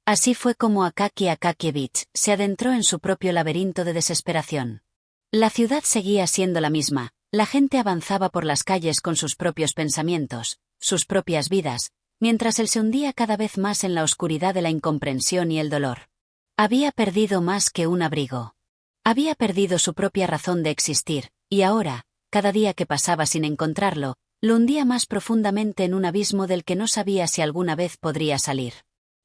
Así fue como Akaki Akakievich se adentró en su propio laberinto de desesperación. La ciudad seguía siendo la misma, la gente avanzaba por las calles con sus propios pensamientos, sus propias vidas, mientras él se hundía cada vez más en la oscuridad de la incomprensión y el dolor. Había perdido más que un abrigo. Había perdido su propia razón de existir, y ahora, cada día que pasaba sin encontrarlo, lo hundía más profundamente en un abismo del que no sabía si alguna vez podría salir.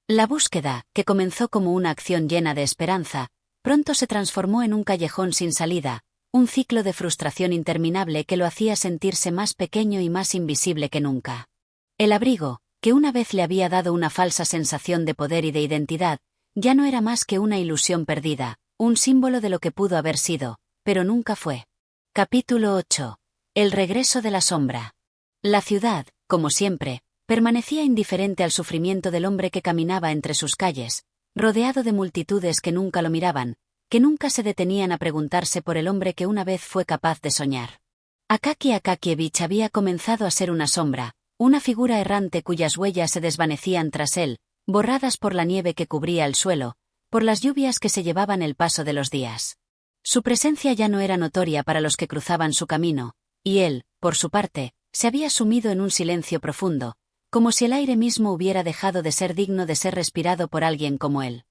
La búsqueda, que comenzó como una acción llena de esperanza, pronto se transformó en un callejón sin salida, un ciclo de frustración interminable que lo hacía sentirse más pequeño y más invisible que nunca. El abrigo, que una vez le había dado una falsa sensación de poder y de identidad, ya no era más que una ilusión perdida, un símbolo de lo que pudo haber sido, pero nunca fue. Capítulo 8. El regreso de la sombra. La ciudad, como siempre, permanecía indiferente al sufrimiento del hombre que caminaba entre sus calles, rodeado de multitudes que nunca lo miraban, que nunca se detenían a preguntarse por el hombre que una vez fue capaz de soñar. Akaki Akakievich había comenzado a ser una sombra, una figura errante cuyas huellas se desvanecían tras él, borradas por la nieve que cubría el suelo, por las lluvias que se llevaban el paso de los días. Su presencia ya no era notoria para los que cruzaban su camino, y él, por su parte, se había sumido en un silencio profundo, como si el aire mismo hubiera dejado de ser digno de ser respirado por alguien como él.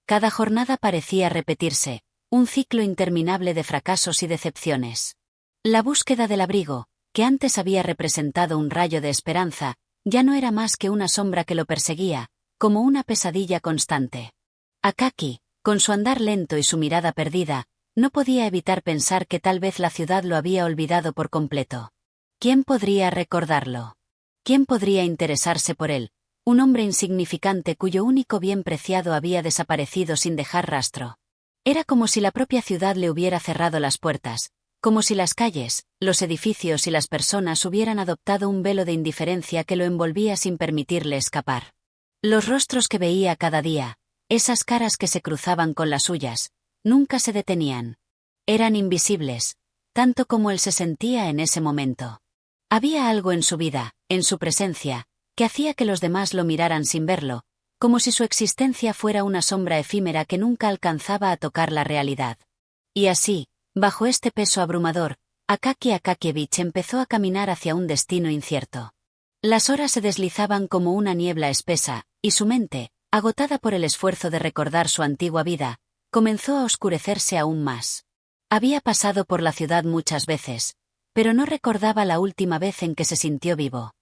Cada jornada parecía repetirse, un ciclo interminable de fracasos y decepciones. La búsqueda del abrigo, que antes había representado un rayo de esperanza, ya no era más que una sombra que lo perseguía, como una pesadilla constante. Akaki, con su andar lento y su mirada perdida, no podía evitar pensar que tal vez la ciudad lo había olvidado por completo. ¿Quién podría recordarlo? ¿Quién podría interesarse por él? Un hombre insignificante cuyo único bien preciado había desaparecido sin dejar rastro. Era como si la propia ciudad le hubiera cerrado las puertas, como si las calles, los edificios y las personas hubieran adoptado un velo de indiferencia que lo envolvía sin permitirle escapar. Los rostros que veía cada día, esas caras que se cruzaban con las suyas, nunca se detenían. Eran invisibles, tanto como él se sentía en ese momento. Había algo en su vida, en su presencia, que hacía que los demás lo miraran sin verlo, como si su existencia fuera una sombra efímera que nunca alcanzaba a tocar la realidad. Y así, bajo este peso abrumador, Akaki Akakievich empezó a caminar hacia un destino incierto. Las horas se deslizaban como una niebla espesa, y su mente, agotada por el esfuerzo de recordar su antigua vida, comenzó a oscurecerse aún más. Había pasado por la ciudad muchas veces, pero no recordaba la última vez en que se sintió vivo.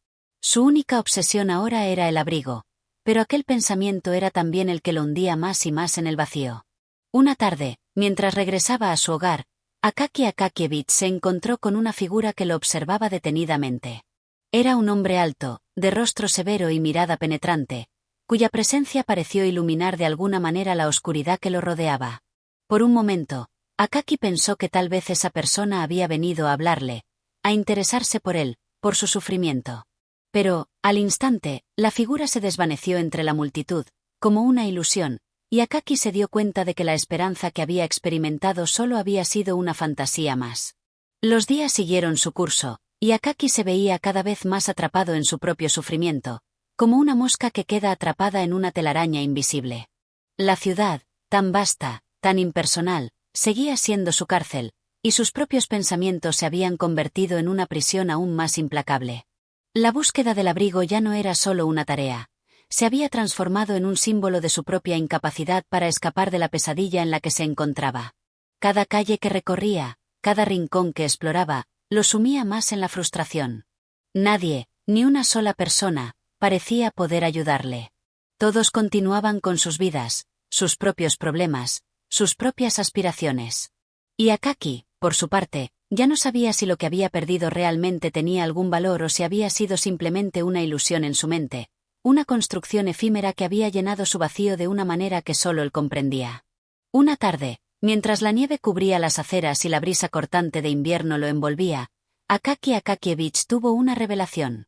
Su única obsesión ahora era el abrigo, pero aquel pensamiento era también el que lo hundía más y más en el vacío. Una tarde, mientras regresaba a su hogar, Akaki Akakievich se encontró con una figura que lo observaba detenidamente. Era un hombre alto, de rostro severo y mirada penetrante, cuya presencia pareció iluminar de alguna manera la oscuridad que lo rodeaba. Por un momento, Akaki pensó que tal vez esa persona había venido a hablarle, a interesarse por él, por su sufrimiento. Pero, al instante, la figura se desvaneció entre la multitud, como una ilusión, y Akaki se dio cuenta de que la esperanza que había experimentado solo había sido una fantasía más. Los días siguieron su curso, y Akaki se veía cada vez más atrapado en su propio sufrimiento, como una mosca que queda atrapada en una telaraña invisible. La ciudad, tan vasta, tan impersonal, seguía siendo su cárcel, y sus propios pensamientos se habían convertido en una prisión aún más implacable. La búsqueda del abrigo ya no era solo una tarea. Se había transformado en un símbolo de su propia incapacidad para escapar de la pesadilla en la que se encontraba. Cada calle que recorría, cada rincón que exploraba, lo sumía más en la frustración. Nadie, ni una sola persona, parecía poder ayudarle. Todos continuaban con sus vidas, sus propios problemas, sus propias aspiraciones. Y Akaki, por su parte, ya no sabía si lo que había perdido realmente tenía algún valor o si había sido simplemente una ilusión en su mente, una construcción efímera que había llenado su vacío de una manera que solo él comprendía. Una tarde, mientras la nieve cubría las aceras y la brisa cortante de invierno lo envolvía, Akaki Akakievich tuvo una revelación.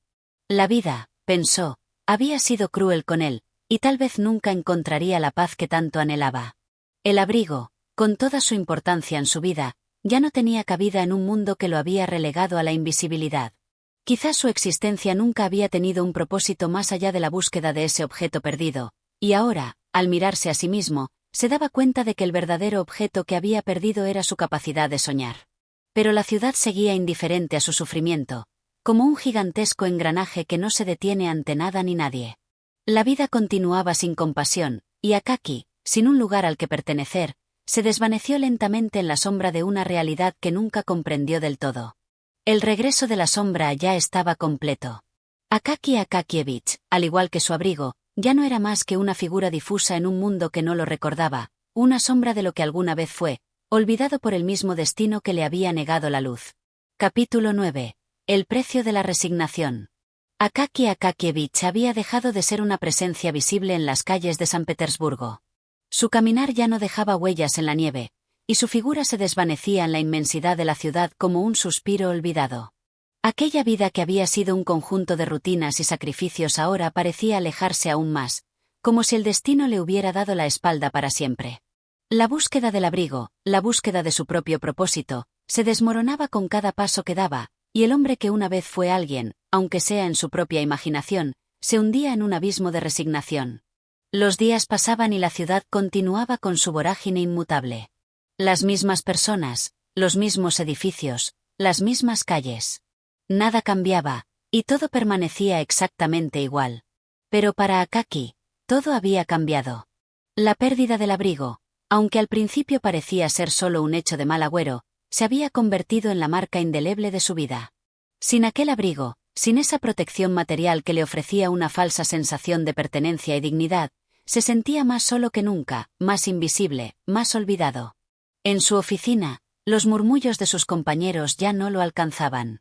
La vida, pensó, había sido cruel con él, y tal vez nunca encontraría la paz que tanto anhelaba. El abrigo, con toda su importancia en su vida, ya no tenía cabida en un mundo que lo había relegado a la invisibilidad. Quizás su existencia nunca había tenido un propósito más allá de la búsqueda de ese objeto perdido, y ahora, al mirarse a sí mismo, se daba cuenta de que el verdadero objeto que había perdido era su capacidad de soñar. Pero la ciudad seguía indiferente a su sufrimiento, como un gigantesco engranaje que no se detiene ante nada ni nadie. La vida continuaba sin compasión, y Akaki, sin un lugar al que pertenecer, se desvaneció lentamente en la sombra de una realidad que nunca comprendió del todo. El regreso de la sombra ya estaba completo. Akaki Akakievich, al igual que su abrigo, ya no era más que una figura difusa en un mundo que no lo recordaba, una sombra de lo que alguna vez fue, olvidado por el mismo destino que le había negado la luz. Capítulo 9. El precio de la resignación. Akaki Akakievich había dejado de ser una presencia visible en las calles de San Petersburgo. Su caminar ya no dejaba huellas en la nieve, y su figura se desvanecía en la inmensidad de la ciudad como un suspiro olvidado. Aquella vida que había sido un conjunto de rutinas y sacrificios ahora parecía alejarse aún más, como si el destino le hubiera dado la espalda para siempre. La búsqueda del abrigo, la búsqueda de su propio propósito, se desmoronaba con cada paso que daba, y el hombre que una vez fue alguien, aunque sea en su propia imaginación, se hundía en un abismo de resignación. Los días pasaban y la ciudad continuaba con su vorágine inmutable. Las mismas personas, los mismos edificios, las mismas calles. Nada cambiaba, y todo permanecía exactamente igual. Pero para Akaki, todo había cambiado. La pérdida del abrigo, aunque al principio parecía ser solo un hecho de mal agüero, se había convertido en la marca indeleble de su vida. Sin aquel abrigo, sin esa protección material que le ofrecía una falsa sensación de pertenencia y dignidad, se sentía más solo que nunca, más invisible, más olvidado. En su oficina, los murmullos de sus compañeros ya no lo alcanzaban.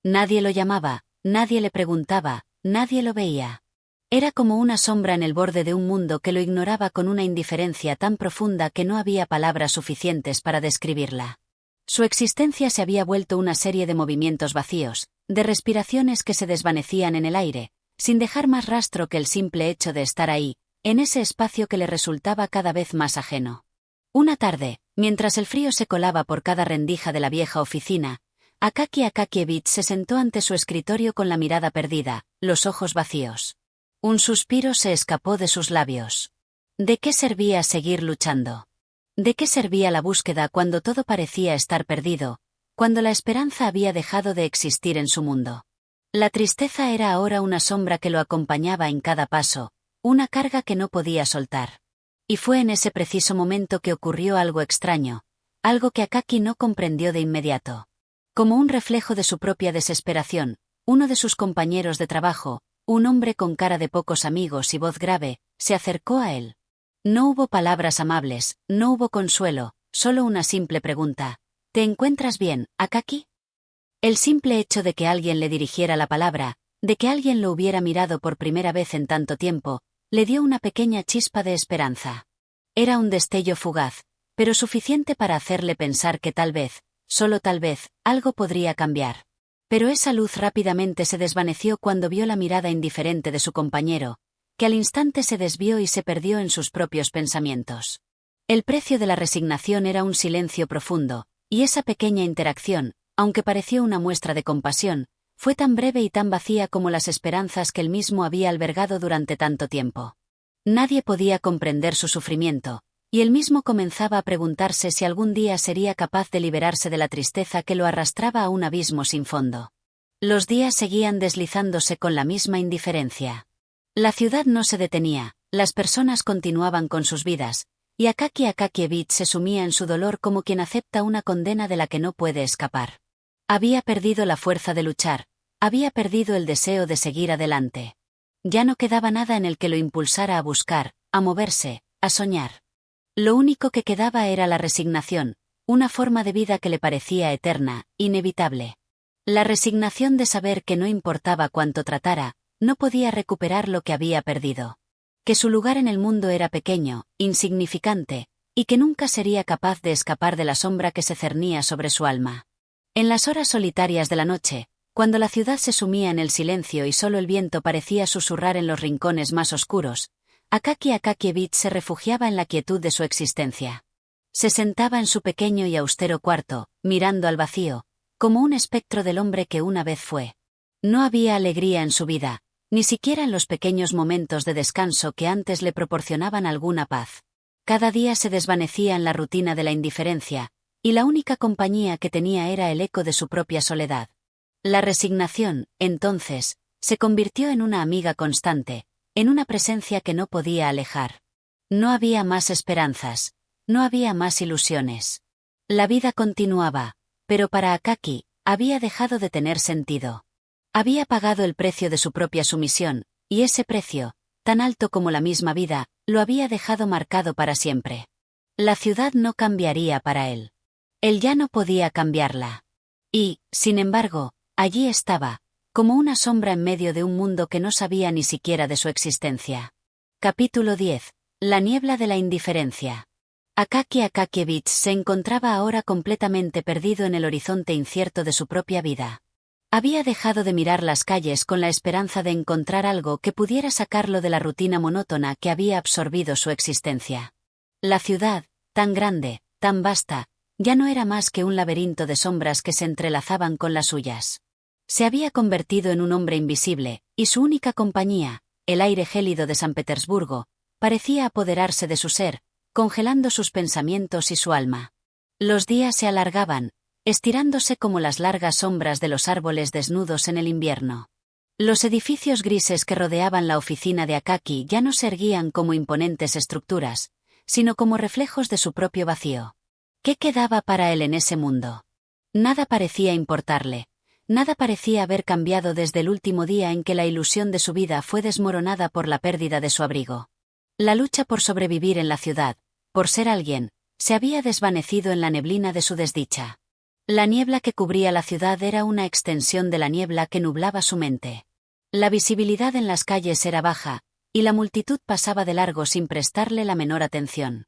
Nadie lo llamaba, nadie le preguntaba, nadie lo veía. Era como una sombra en el borde de un mundo que lo ignoraba con una indiferencia tan profunda que no había palabras suficientes para describirla. Su existencia se había vuelto una serie de movimientos vacíos, de respiraciones que se desvanecían en el aire, sin dejar más rastro que el simple hecho de estar ahí, en ese espacio que le resultaba cada vez más ajeno. Una tarde, mientras el frío se colaba por cada rendija de la vieja oficina, Akaki Akakievich se sentó ante su escritorio con la mirada perdida, los ojos vacíos. Un suspiro se escapó de sus labios. ¿De qué servía seguir luchando? ¿De qué servía la búsqueda cuando todo parecía estar perdido, cuando la esperanza había dejado de existir en su mundo? La tristeza era ahora una sombra que lo acompañaba en cada paso, una carga que no podía soltar. Y fue en ese preciso momento que ocurrió algo extraño, algo que Akaki no comprendió de inmediato. Como un reflejo de su propia desesperación, uno de sus compañeros de trabajo, un hombre con cara de pocos amigos y voz grave, se acercó a él. No hubo palabras amables, no hubo consuelo, solo una simple pregunta. ¿Te encuentras bien, Akaki? El simple hecho de que alguien le dirigiera la palabra, de que alguien lo hubiera mirado por primera vez en tanto tiempo, le dio una pequeña chispa de esperanza. Era un destello fugaz, pero suficiente para hacerle pensar que tal vez, solo tal vez, algo podría cambiar. Pero esa luz rápidamente se desvaneció cuando vio la mirada indiferente de su compañero, que al instante se desvió y se perdió en sus propios pensamientos. El precio de la resignación era un silencio profundo, y esa pequeña interacción, aunque pareció una muestra de compasión, fue tan breve y tan vacía como las esperanzas que él mismo había albergado durante tanto tiempo. Nadie podía comprender su sufrimiento, y él mismo comenzaba a preguntarse si algún día sería capaz de liberarse de la tristeza que lo arrastraba a un abismo sin fondo. Los días seguían deslizándose con la misma indiferencia. La ciudad no se detenía, las personas continuaban con sus vidas, y Akaki Akakievich se sumía en su dolor como quien acepta una condena de la que no puede escapar. Había perdido la fuerza de luchar, había perdido el deseo de seguir adelante. Ya no quedaba nada en el que lo impulsara a buscar, a moverse, a soñar. Lo único que quedaba era la resignación, una forma de vida que le parecía eterna, inevitable. La resignación de saber que no importaba cuánto tratara, no podía recuperar lo que había perdido. Que su lugar en el mundo era pequeño, insignificante, y que nunca sería capaz de escapar de la sombra que se cernía sobre su alma. En las horas solitarias de la noche, cuando la ciudad se sumía en el silencio y solo el viento parecía susurrar en los rincones más oscuros, Akaki Akakievich se refugiaba en la quietud de su existencia. Se sentaba en su pequeño y austero cuarto, mirando al vacío, como un espectro del hombre que una vez fue. No había alegría en su vida, ni siquiera en los pequeños momentos de descanso que antes le proporcionaban alguna paz. Cada día se desvanecía en la rutina de la indiferencia, y la única compañía que tenía era el eco de su propia soledad. La resignación, entonces, se convirtió en una amiga constante, en una presencia que no podía alejar. No había más esperanzas, no había más ilusiones. La vida continuaba, pero para Akaki, había dejado de tener sentido. Había pagado el precio de su propia sumisión, y ese precio, tan alto como la misma vida, lo había dejado marcado para siempre. La ciudad no cambiaría para él. Él ya no podía cambiarla. Y, sin embargo, allí estaba, como una sombra en medio de un mundo que no sabía ni siquiera de su existencia. Capítulo 10. La niebla de la indiferencia. Akaki Akakievich se encontraba ahora completamente perdido en el horizonte incierto de su propia vida. Había dejado de mirar las calles con la esperanza de encontrar algo que pudiera sacarlo de la rutina monótona que había absorbido su existencia. La ciudad, tan grande, tan vasta, ya no era más que un laberinto de sombras que se entrelazaban con las suyas. Se había convertido en un hombre invisible, y su única compañía, el aire gélido de San Petersburgo, parecía apoderarse de su ser, congelando sus pensamientos y su alma. Los días se alargaban, estirándose como las largas sombras de los árboles desnudos en el invierno. Los edificios grises que rodeaban la oficina de Akaki ya no se erguían como imponentes estructuras, sino como reflejos de su propio vacío. ¿Qué quedaba para él en ese mundo? Nada parecía importarle. Nada parecía haber cambiado desde el último día en que la ilusión de su vida fue desmoronada por la pérdida de su abrigo. La lucha por sobrevivir en la ciudad, por ser alguien, se había desvanecido en la neblina de su desdicha. La niebla que cubría la ciudad era una extensión de la niebla que nublaba su mente. La visibilidad en las calles era baja, y la multitud pasaba de largo sin prestarle la menor atención.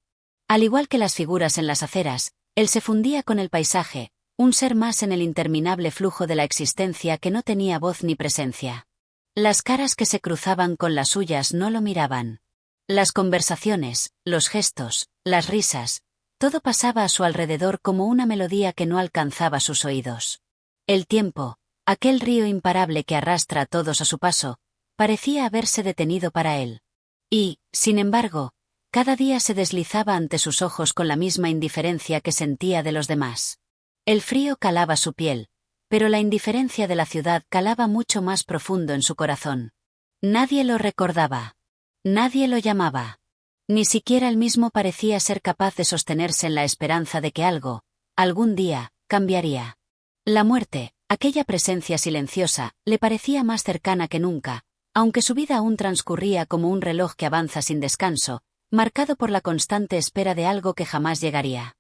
Al igual que las figuras en las aceras, él se fundía con el paisaje, un ser más en el interminable flujo de la existencia que no tenía voz ni presencia. Las caras que se cruzaban con las suyas no lo miraban. Las conversaciones, los gestos, las risas, todo pasaba a su alrededor como una melodía que no alcanzaba sus oídos. El tiempo, aquel río imparable que arrastra a todos a su paso, parecía haberse detenido para él. Y, sin embargo, cada día se deslizaba ante sus ojos con la misma indiferencia que sentía de los demás. El frío calaba su piel, pero la indiferencia de la ciudad calaba mucho más profundo en su corazón. Nadie lo recordaba. Nadie lo llamaba. Ni siquiera él mismo parecía ser capaz de sostenerse en la esperanza de que algo, algún día, cambiaría. La muerte, aquella presencia silenciosa, le parecía más cercana que nunca, aunque su vida aún transcurría como un reloj que avanza sin descanso, marcado por la constante espera de algo que jamás llegaría.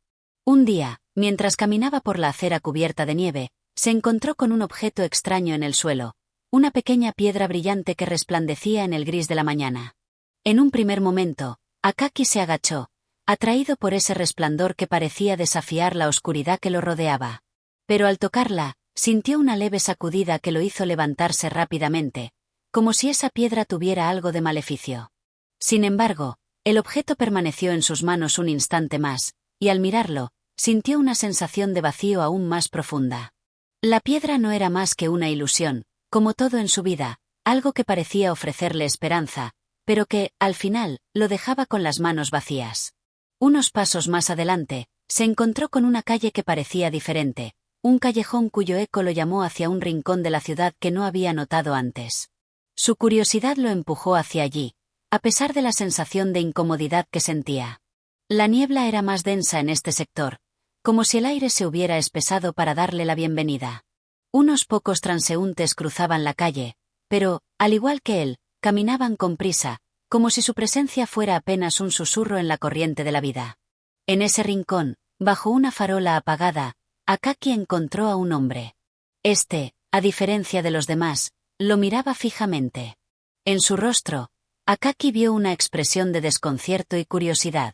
Un día, mientras caminaba por la acera cubierta de nieve, se encontró con un objeto extraño en el suelo, una pequeña piedra brillante que resplandecía en el gris de la mañana. En un primer momento, Akaki se agachó, atraído por ese resplandor que parecía desafiar la oscuridad que lo rodeaba. Pero al tocarla, sintió una leve sacudida que lo hizo levantarse rápidamente, como si esa piedra tuviera algo de maleficio. Sin embargo, el objeto permaneció en sus manos un instante más, y al mirarlo, sintió una sensación de vacío aún más profunda. La piedra no era más que una ilusión, como todo en su vida, algo que parecía ofrecerle esperanza, pero que, al final, lo dejaba con las manos vacías. Unos pasos más adelante, se encontró con una calle que parecía diferente, un callejón cuyo eco lo llamó hacia un rincón de la ciudad que no había notado antes. Su curiosidad lo empujó hacia allí, a pesar de la sensación de incomodidad que sentía. La niebla era más densa en este sector, como si el aire se hubiera espesado para darle la bienvenida. Unos pocos transeúntes cruzaban la calle, pero, al igual que él, caminaban con prisa, como si su presencia fuera apenas un susurro en la corriente de la vida. En ese rincón, bajo una farola apagada, Akaki encontró a un hombre. Este, a diferencia de los demás, lo miraba fijamente. En su rostro, Akaki vio una expresión de desconcierto y curiosidad.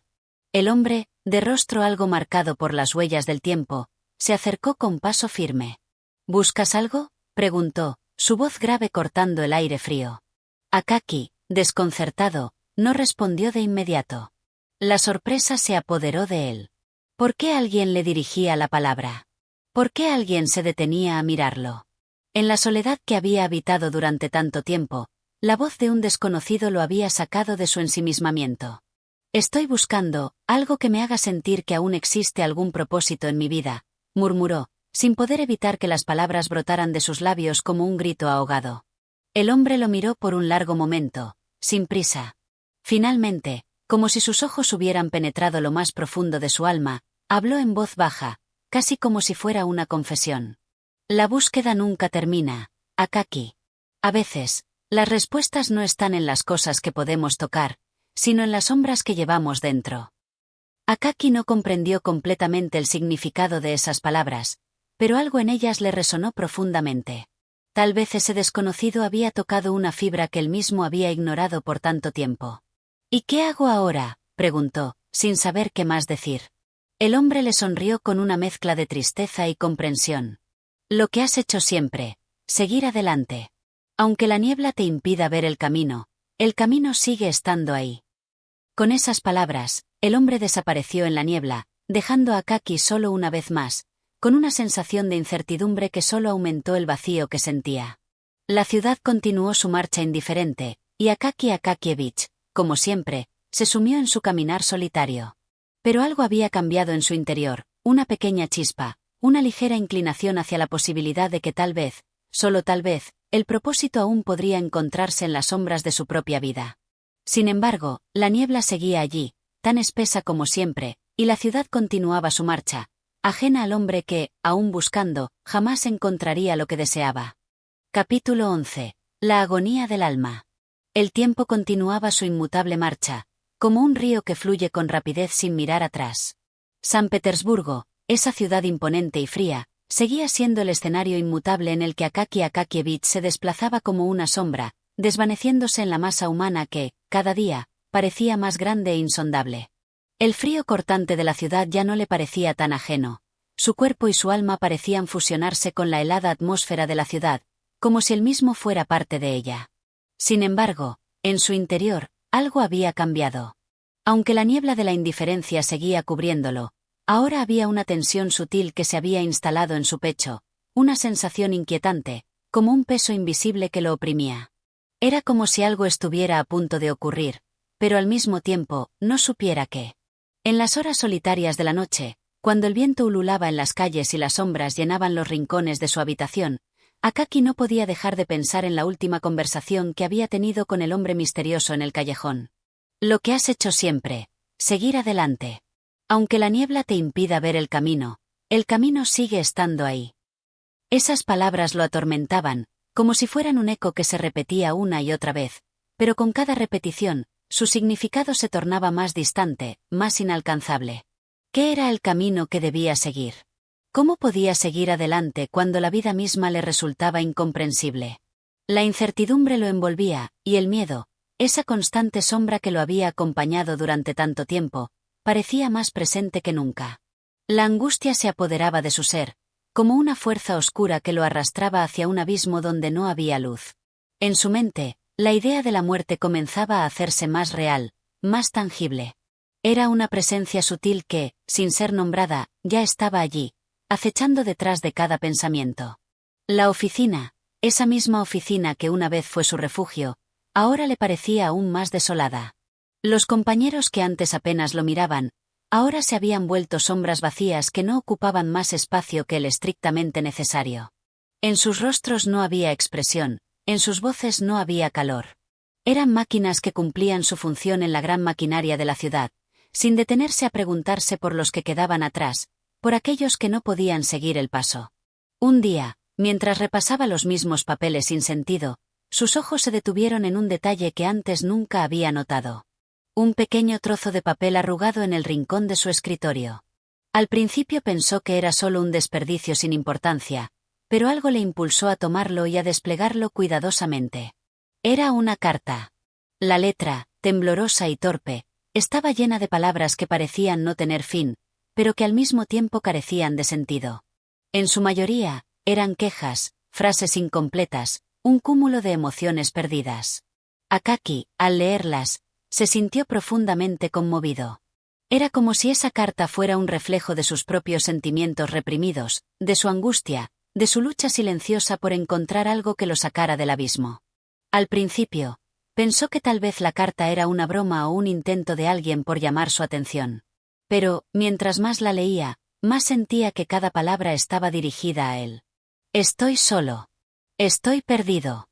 El hombre, de rostro algo marcado por las huellas del tiempo, se acercó con paso firme. ¿Buscas algo?, preguntó, su voz grave cortando el aire frío. Akaki, desconcertado, no respondió de inmediato. La sorpresa se apoderó de él. ¿Por qué alguien le dirigía la palabra? ¿Por qué alguien se detenía a mirarlo? En la soledad que había habitado durante tanto tiempo, la voz de un desconocido lo había sacado de su ensimismamiento. Estoy buscando algo que me haga sentir que aún existe algún propósito en mi vida, murmuró, sin poder evitar que las palabras brotaran de sus labios como un grito ahogado. El hombre lo miró por un largo momento, sin prisa. Finalmente, como si sus ojos hubieran penetrado lo más profundo de su alma, habló en voz baja, casi como si fuera una confesión. La búsqueda nunca termina, Akaki. A veces, las respuestas no están en las cosas que podemos tocar, sino en las sombras que llevamos dentro. Akaki no comprendió completamente el significado de esas palabras, pero algo en ellas le resonó profundamente. Tal vez ese desconocido había tocado una fibra que él mismo había ignorado por tanto tiempo. ¿Y qué hago ahora?, preguntó, sin saber qué más decir. El hombre le sonrió con una mezcla de tristeza y comprensión. Lo que has hecho siempre, seguir adelante. Aunque la niebla te impida ver el camino sigue estando ahí. Con esas palabras, el hombre desapareció en la niebla, dejando a Akaki solo una vez más, con una sensación de incertidumbre que solo aumentó el vacío que sentía. La ciudad continuó su marcha indiferente, y Akaki Akakievich, como siempre, se sumió en su caminar solitario. Pero algo había cambiado en su interior, una pequeña chispa, una ligera inclinación hacia la posibilidad de que tal vez, solo tal vez, el propósito aún podría encontrarse en las sombras de su propia vida. Sin embargo, la niebla seguía allí, tan espesa como siempre, y la ciudad continuaba su marcha, ajena al hombre que, aún buscando, jamás encontraría lo que deseaba. Capítulo 11. La agonía del alma. El tiempo continuaba su inmutable marcha, como un río que fluye con rapidez sin mirar atrás. San Petersburgo, esa ciudad imponente y fría, seguía siendo el escenario inmutable en el que Akaki Akakievich se desplazaba como una sombra, desvaneciéndose en la masa humana que, cada día, parecía más grande e insondable. El frío cortante de la ciudad ya no le parecía tan ajeno. Su cuerpo y su alma parecían fusionarse con la helada atmósfera de la ciudad, como si él mismo fuera parte de ella. Sin embargo, en su interior, algo había cambiado. Aunque la niebla de la indiferencia seguía cubriéndolo, ahora había una tensión sutil que se había instalado en su pecho, una sensación inquietante, como un peso invisible que lo oprimía. Era como si algo estuviera a punto de ocurrir, pero al mismo tiempo, no supiera qué. En las horas solitarias de la noche, cuando el viento ululaba en las calles y las sombras llenaban los rincones de su habitación, Akaki no podía dejar de pensar en la última conversación que había tenido con el hombre misterioso en el callejón. Lo que has hecho siempre, seguir adelante. Aunque la niebla te impida ver el camino sigue estando ahí. Esas palabras lo atormentaban, como si fueran un eco que se repetía una y otra vez, pero con cada repetición, su significado se tornaba más distante, más inalcanzable. ¿Qué era el camino que debía seguir? ¿Cómo podía seguir adelante cuando la vida misma le resultaba incomprensible? La incertidumbre lo envolvía, y el miedo, esa constante sombra que lo había acompañado durante tanto tiempo, parecía más presente que nunca. La angustia se apoderaba de su ser, como una fuerza oscura que lo arrastraba hacia un abismo donde no había luz. En su mente, la idea de la muerte comenzaba a hacerse más real, más tangible. Era una presencia sutil que, sin ser nombrada, ya estaba allí, acechando detrás de cada pensamiento. La oficina, esa misma oficina que una vez fue su refugio, ahora le parecía aún más desolada. Los compañeros que antes apenas lo miraban, ahora se habían vuelto sombras vacías que no ocupaban más espacio que el estrictamente necesario. En sus rostros no había expresión, en sus voces no había calor. Eran máquinas que cumplían su función en la gran maquinaria de la ciudad, sin detenerse a preguntarse por los que quedaban atrás, por aquellos que no podían seguir el paso. Un día, mientras repasaba los mismos papeles sin sentido, sus ojos se detuvieron en un detalle que antes nunca había notado. Un pequeño trozo de papel arrugado en el rincón de su escritorio. Al principio pensó que era solo un desperdicio sin importancia, pero algo le impulsó a tomarlo y a desplegarlo cuidadosamente. Era una carta. La letra, temblorosa y torpe, estaba llena de palabras que parecían no tener fin, pero que al mismo tiempo carecían de sentido. En su mayoría, eran quejas, frases incompletas, un cúmulo de emociones perdidas. Akaki, al leerlas, se sintió profundamente conmovido. Era como si esa carta fuera un reflejo de sus propios sentimientos reprimidos, de su angustia, de su lucha silenciosa por encontrar algo que lo sacara del abismo. Al principio, pensó que tal vez la carta era una broma o un intento de alguien por llamar su atención. Pero, mientras más la leía, más sentía que cada palabra estaba dirigida a él. Estoy solo. Estoy perdido.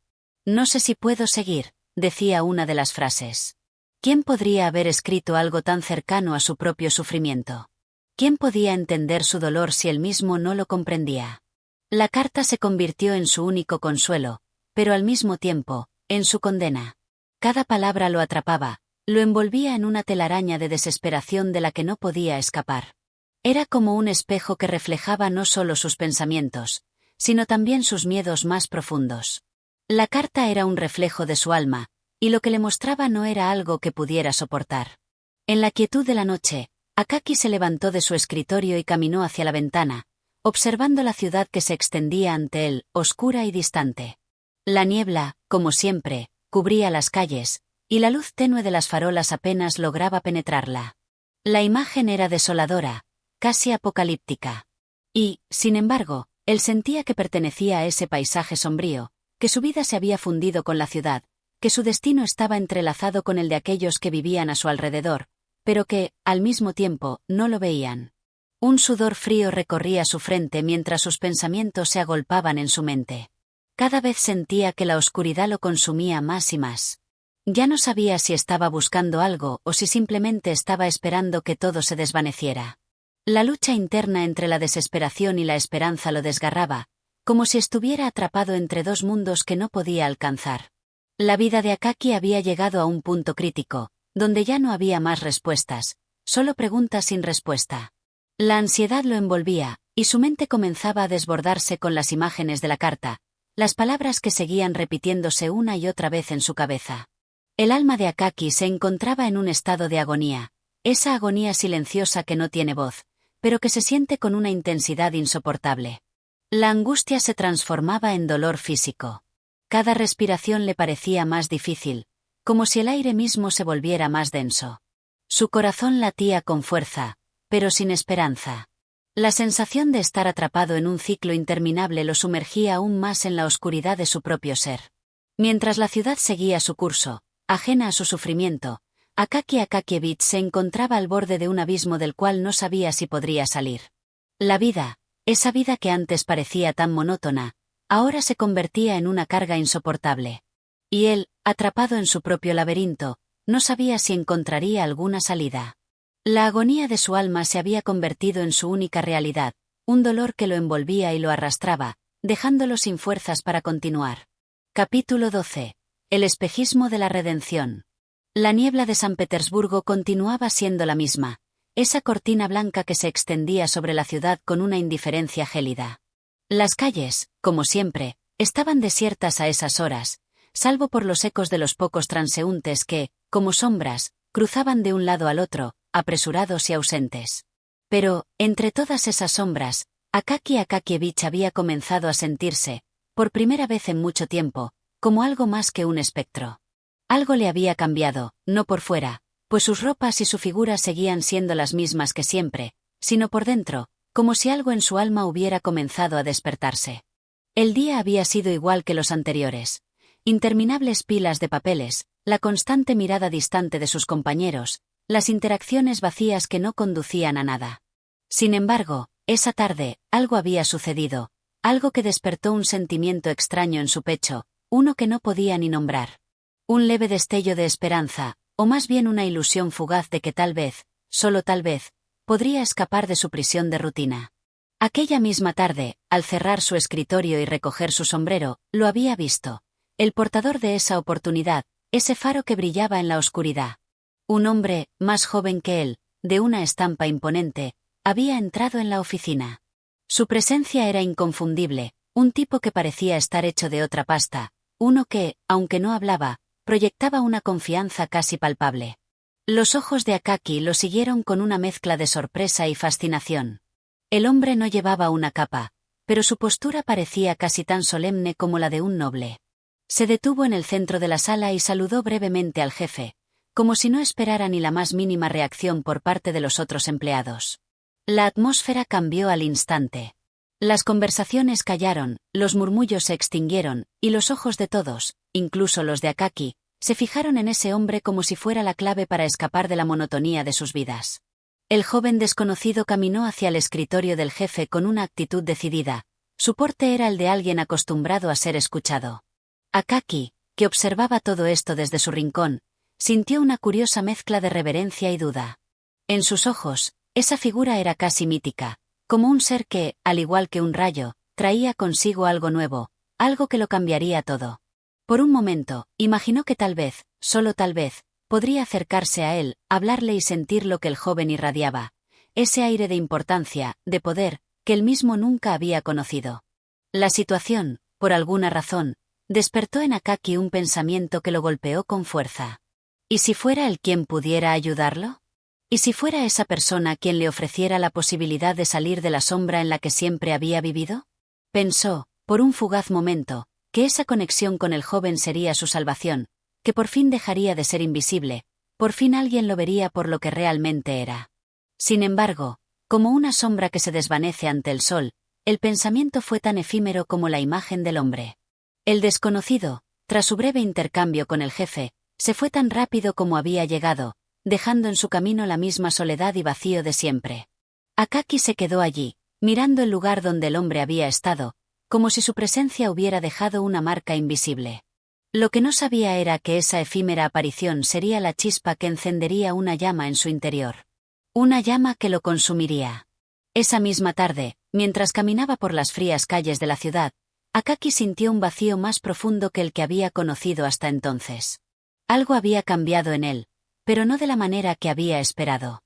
No sé si puedo seguir, decía una de las frases. ¿Quién podría haber escrito algo tan cercano a su propio sufrimiento? ¿Quién podía entender su dolor si él mismo no lo comprendía? La carta se convirtió en su único consuelo, pero al mismo tiempo, en su condena. Cada palabra lo atrapaba, lo envolvía en una telaraña de desesperación de la que no podía escapar. Era como un espejo que reflejaba no solo sus pensamientos, sino también sus miedos más profundos. La carta era un reflejo de su alma, y lo que le mostraba no era algo que pudiera soportar. En la quietud de la noche, Akaki se levantó de su escritorio y caminó hacia la ventana, observando la ciudad que se extendía ante él, oscura y distante. La niebla, como siempre, cubría las calles, y la luz tenue de las farolas apenas lograba penetrarla. La imagen era desoladora, casi apocalíptica. Y, sin embargo, él sentía que pertenecía a ese paisaje sombrío, que su vida se había fundido con la ciudad, que su destino estaba entrelazado con el de aquellos que vivían a su alrededor, pero que, al mismo tiempo, no lo veían. Un sudor frío recorría su frente mientras sus pensamientos se agolpaban en su mente. Cada vez sentía que la oscuridad lo consumía más y más. Ya no sabía si estaba buscando algo o si simplemente estaba esperando que todo se desvaneciera. La lucha interna entre la desesperación y la esperanza lo desgarraba, como si estuviera atrapado entre dos mundos que no podía alcanzar. La vida de Akaki había llegado a un punto crítico, donde ya no había más respuestas, solo preguntas sin respuesta. La ansiedad lo envolvía, y su mente comenzaba a desbordarse con las imágenes de la carta, las palabras que seguían repitiéndose una y otra vez en su cabeza. El alma de Akaki se encontraba en un estado de agonía, esa agonía silenciosa que no tiene voz, pero que se siente con una intensidad insoportable. La angustia se transformaba en dolor físico. Cada respiración le parecía más difícil, como si el aire mismo se volviera más denso. Su corazón latía con fuerza, pero sin esperanza. La sensación de estar atrapado en un ciclo interminable lo sumergía aún más en la oscuridad de su propio ser. Mientras la ciudad seguía su curso, ajena a su sufrimiento, Akaki Akakievich se encontraba al borde de un abismo del cual no sabía si podría salir. La vida, esa vida que antes parecía tan monótona, ahora se convertía en una carga insoportable. Y él, atrapado en su propio laberinto, no sabía si encontraría alguna salida. La agonía de su alma se había convertido en su única realidad, un dolor que lo envolvía y lo arrastraba, dejándolo sin fuerzas para continuar. Capítulo 12. El espejismo de la redención. La niebla de San Petersburgo continuaba siendo la misma, esa cortina blanca que se extendía sobre la ciudad con una indiferencia gélida. Las calles, como siempre, estaban desiertas a esas horas, salvo por los ecos de los pocos transeúntes que, como sombras, cruzaban de un lado al otro, apresurados y ausentes. Pero, entre todas esas sombras, Akaki Akakievich había comenzado a sentirse, por primera vez en mucho tiempo, como algo más que un espectro. Algo le había cambiado, no por fuera, pues sus ropas y su figura seguían siendo las mismas que siempre, sino por dentro, como si algo en su alma hubiera comenzado a despertarse. El día había sido igual que los anteriores. Interminables pilas de papeles, la constante mirada distante de sus compañeros, las interacciones vacías que no conducían a nada. Sin embargo, esa tarde, algo había sucedido, algo que despertó un sentimiento extraño en su pecho, uno que no podía ni nombrar. Un leve destello de esperanza, o más bien una ilusión fugaz de que tal vez, solo tal vez, podría escapar de su prisión de rutina. Aquella misma tarde, al cerrar su escritorio y recoger su sombrero, lo había visto. El portador de esa oportunidad, ese faro que brillaba en la oscuridad. Un hombre, más joven que él, de una estampa imponente, había entrado en la oficina. Su presencia era inconfundible, un tipo que parecía estar hecho de otra pasta, uno que, aunque no hablaba, proyectaba una confianza casi palpable. Los ojos de Akaki lo siguieron con una mezcla de sorpresa y fascinación. El hombre no llevaba una capa, pero su postura parecía casi tan solemne como la de un noble. Se detuvo en el centro de la sala y saludó brevemente al jefe, como si no esperara ni la más mínima reacción por parte de los otros empleados. La atmósfera cambió al instante. Las conversaciones callaron, los murmullos se extinguieron, y los ojos de todos, incluso los de Akaki, se fijaron en ese hombre como si fuera la clave para escapar de la monotonía de sus vidas. El joven desconocido caminó hacia el escritorio del jefe con una actitud decidida. Su porte era el de alguien acostumbrado a ser escuchado. Akaki, que observaba todo esto desde su rincón, sintió una curiosa mezcla de reverencia y duda. En sus ojos, esa figura era casi mítica, como un ser que, al igual que un rayo, traía consigo algo nuevo, algo que lo cambiaría todo. Por un momento, imaginó que tal vez, solo tal vez, podría acercarse a él, hablarle y sentir lo que el joven irradiaba, ese aire de importancia, de poder, que él mismo nunca había conocido. La situación, por alguna razón, despertó en Akaki un pensamiento que lo golpeó con fuerza. ¿Y si fuera él quien pudiera ayudarlo? ¿Y si fuera esa persona quien le ofreciera la posibilidad de salir de la sombra en la que siempre había vivido? Pensó, por un fugaz momento, que esa conexión con el joven sería su salvación, que por fin dejaría de ser invisible, por fin alguien lo vería por lo que realmente era. Sin embargo, como una sombra que se desvanece ante el sol, el pensamiento fue tan efímero como la imagen del hombre. El desconocido, tras su breve intercambio con el jefe, se fue tan rápido como había llegado, dejando en su camino la misma soledad y vacío de siempre. Akaki se quedó allí, mirando el lugar donde el hombre había estado, como si su presencia hubiera dejado una marca invisible. Lo que no sabía era que esa efímera aparición sería la chispa que encendería una llama en su interior. Una llama que lo consumiría. Esa misma tarde, mientras caminaba por las frías calles de la ciudad, Akaki sintió un vacío más profundo que el que había conocido hasta entonces. Algo había cambiado en él, pero no de la manera que había esperado.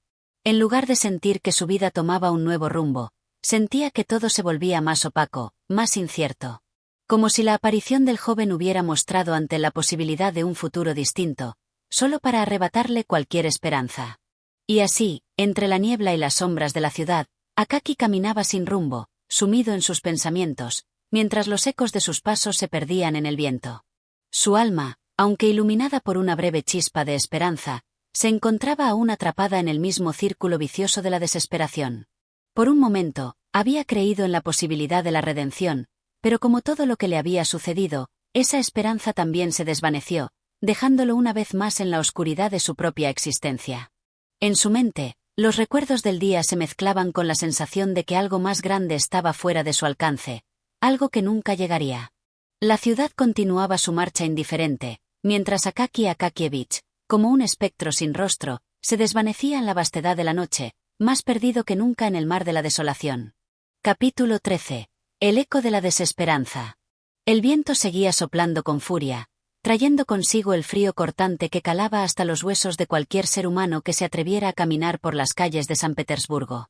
En lugar de sentir que su vida tomaba un nuevo rumbo, sentía que todo se volvía más opaco, más incierto. Como si la aparición del joven hubiera mostrado ante la posibilidad de un futuro distinto, solo para arrebatarle cualquier esperanza. Y así, entre la niebla y las sombras de la ciudad, Akaki caminaba sin rumbo, sumido en sus pensamientos, mientras los ecos de sus pasos se perdían en el viento. Su alma, aunque iluminada por una breve chispa de esperanza, se encontraba aún atrapada en el mismo círculo vicioso de la desesperación. Por un momento, había creído en la posibilidad de la redención, pero como todo lo que le había sucedido, esa esperanza también se desvaneció, dejándolo una vez más en la oscuridad de su propia existencia. En su mente, los recuerdos del día se mezclaban con la sensación de que algo más grande estaba fuera de su alcance, algo que nunca llegaría. La ciudad continuaba su marcha indiferente, mientras Akaki Akakievich, como un espectro sin rostro, se desvanecía en la vastedad de la noche, más perdido que nunca en el mar de la desolación. Capítulo 13. El eco de la desesperanza. El viento seguía soplando con furia, trayendo consigo el frío cortante que calaba hasta los huesos de cualquier ser humano que se atreviera a caminar por las calles de San Petersburgo.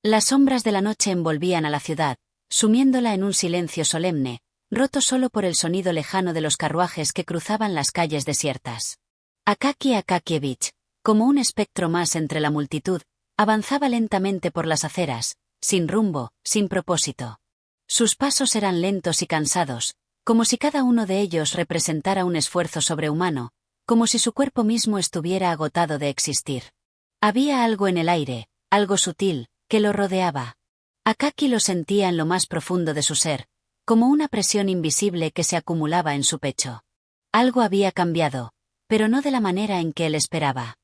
Las sombras de la noche envolvían a la ciudad, sumiéndola en un silencio solemne, roto solo por el sonido lejano de los carruajes que cruzaban las calles desiertas. Akaki Akakievich, como un espectro más entre la multitud, avanzaba lentamente por las aceras, sin rumbo, sin propósito. Sus pasos eran lentos y cansados, como si cada uno de ellos representara un esfuerzo sobrehumano, como si su cuerpo mismo estuviera agotado de existir. Había algo en el aire, algo sutil, que lo rodeaba. Akaki lo sentía en lo más profundo de su ser, como una presión invisible que se acumulaba en su pecho. Algo había cambiado, pero no de la manera en que él esperaba.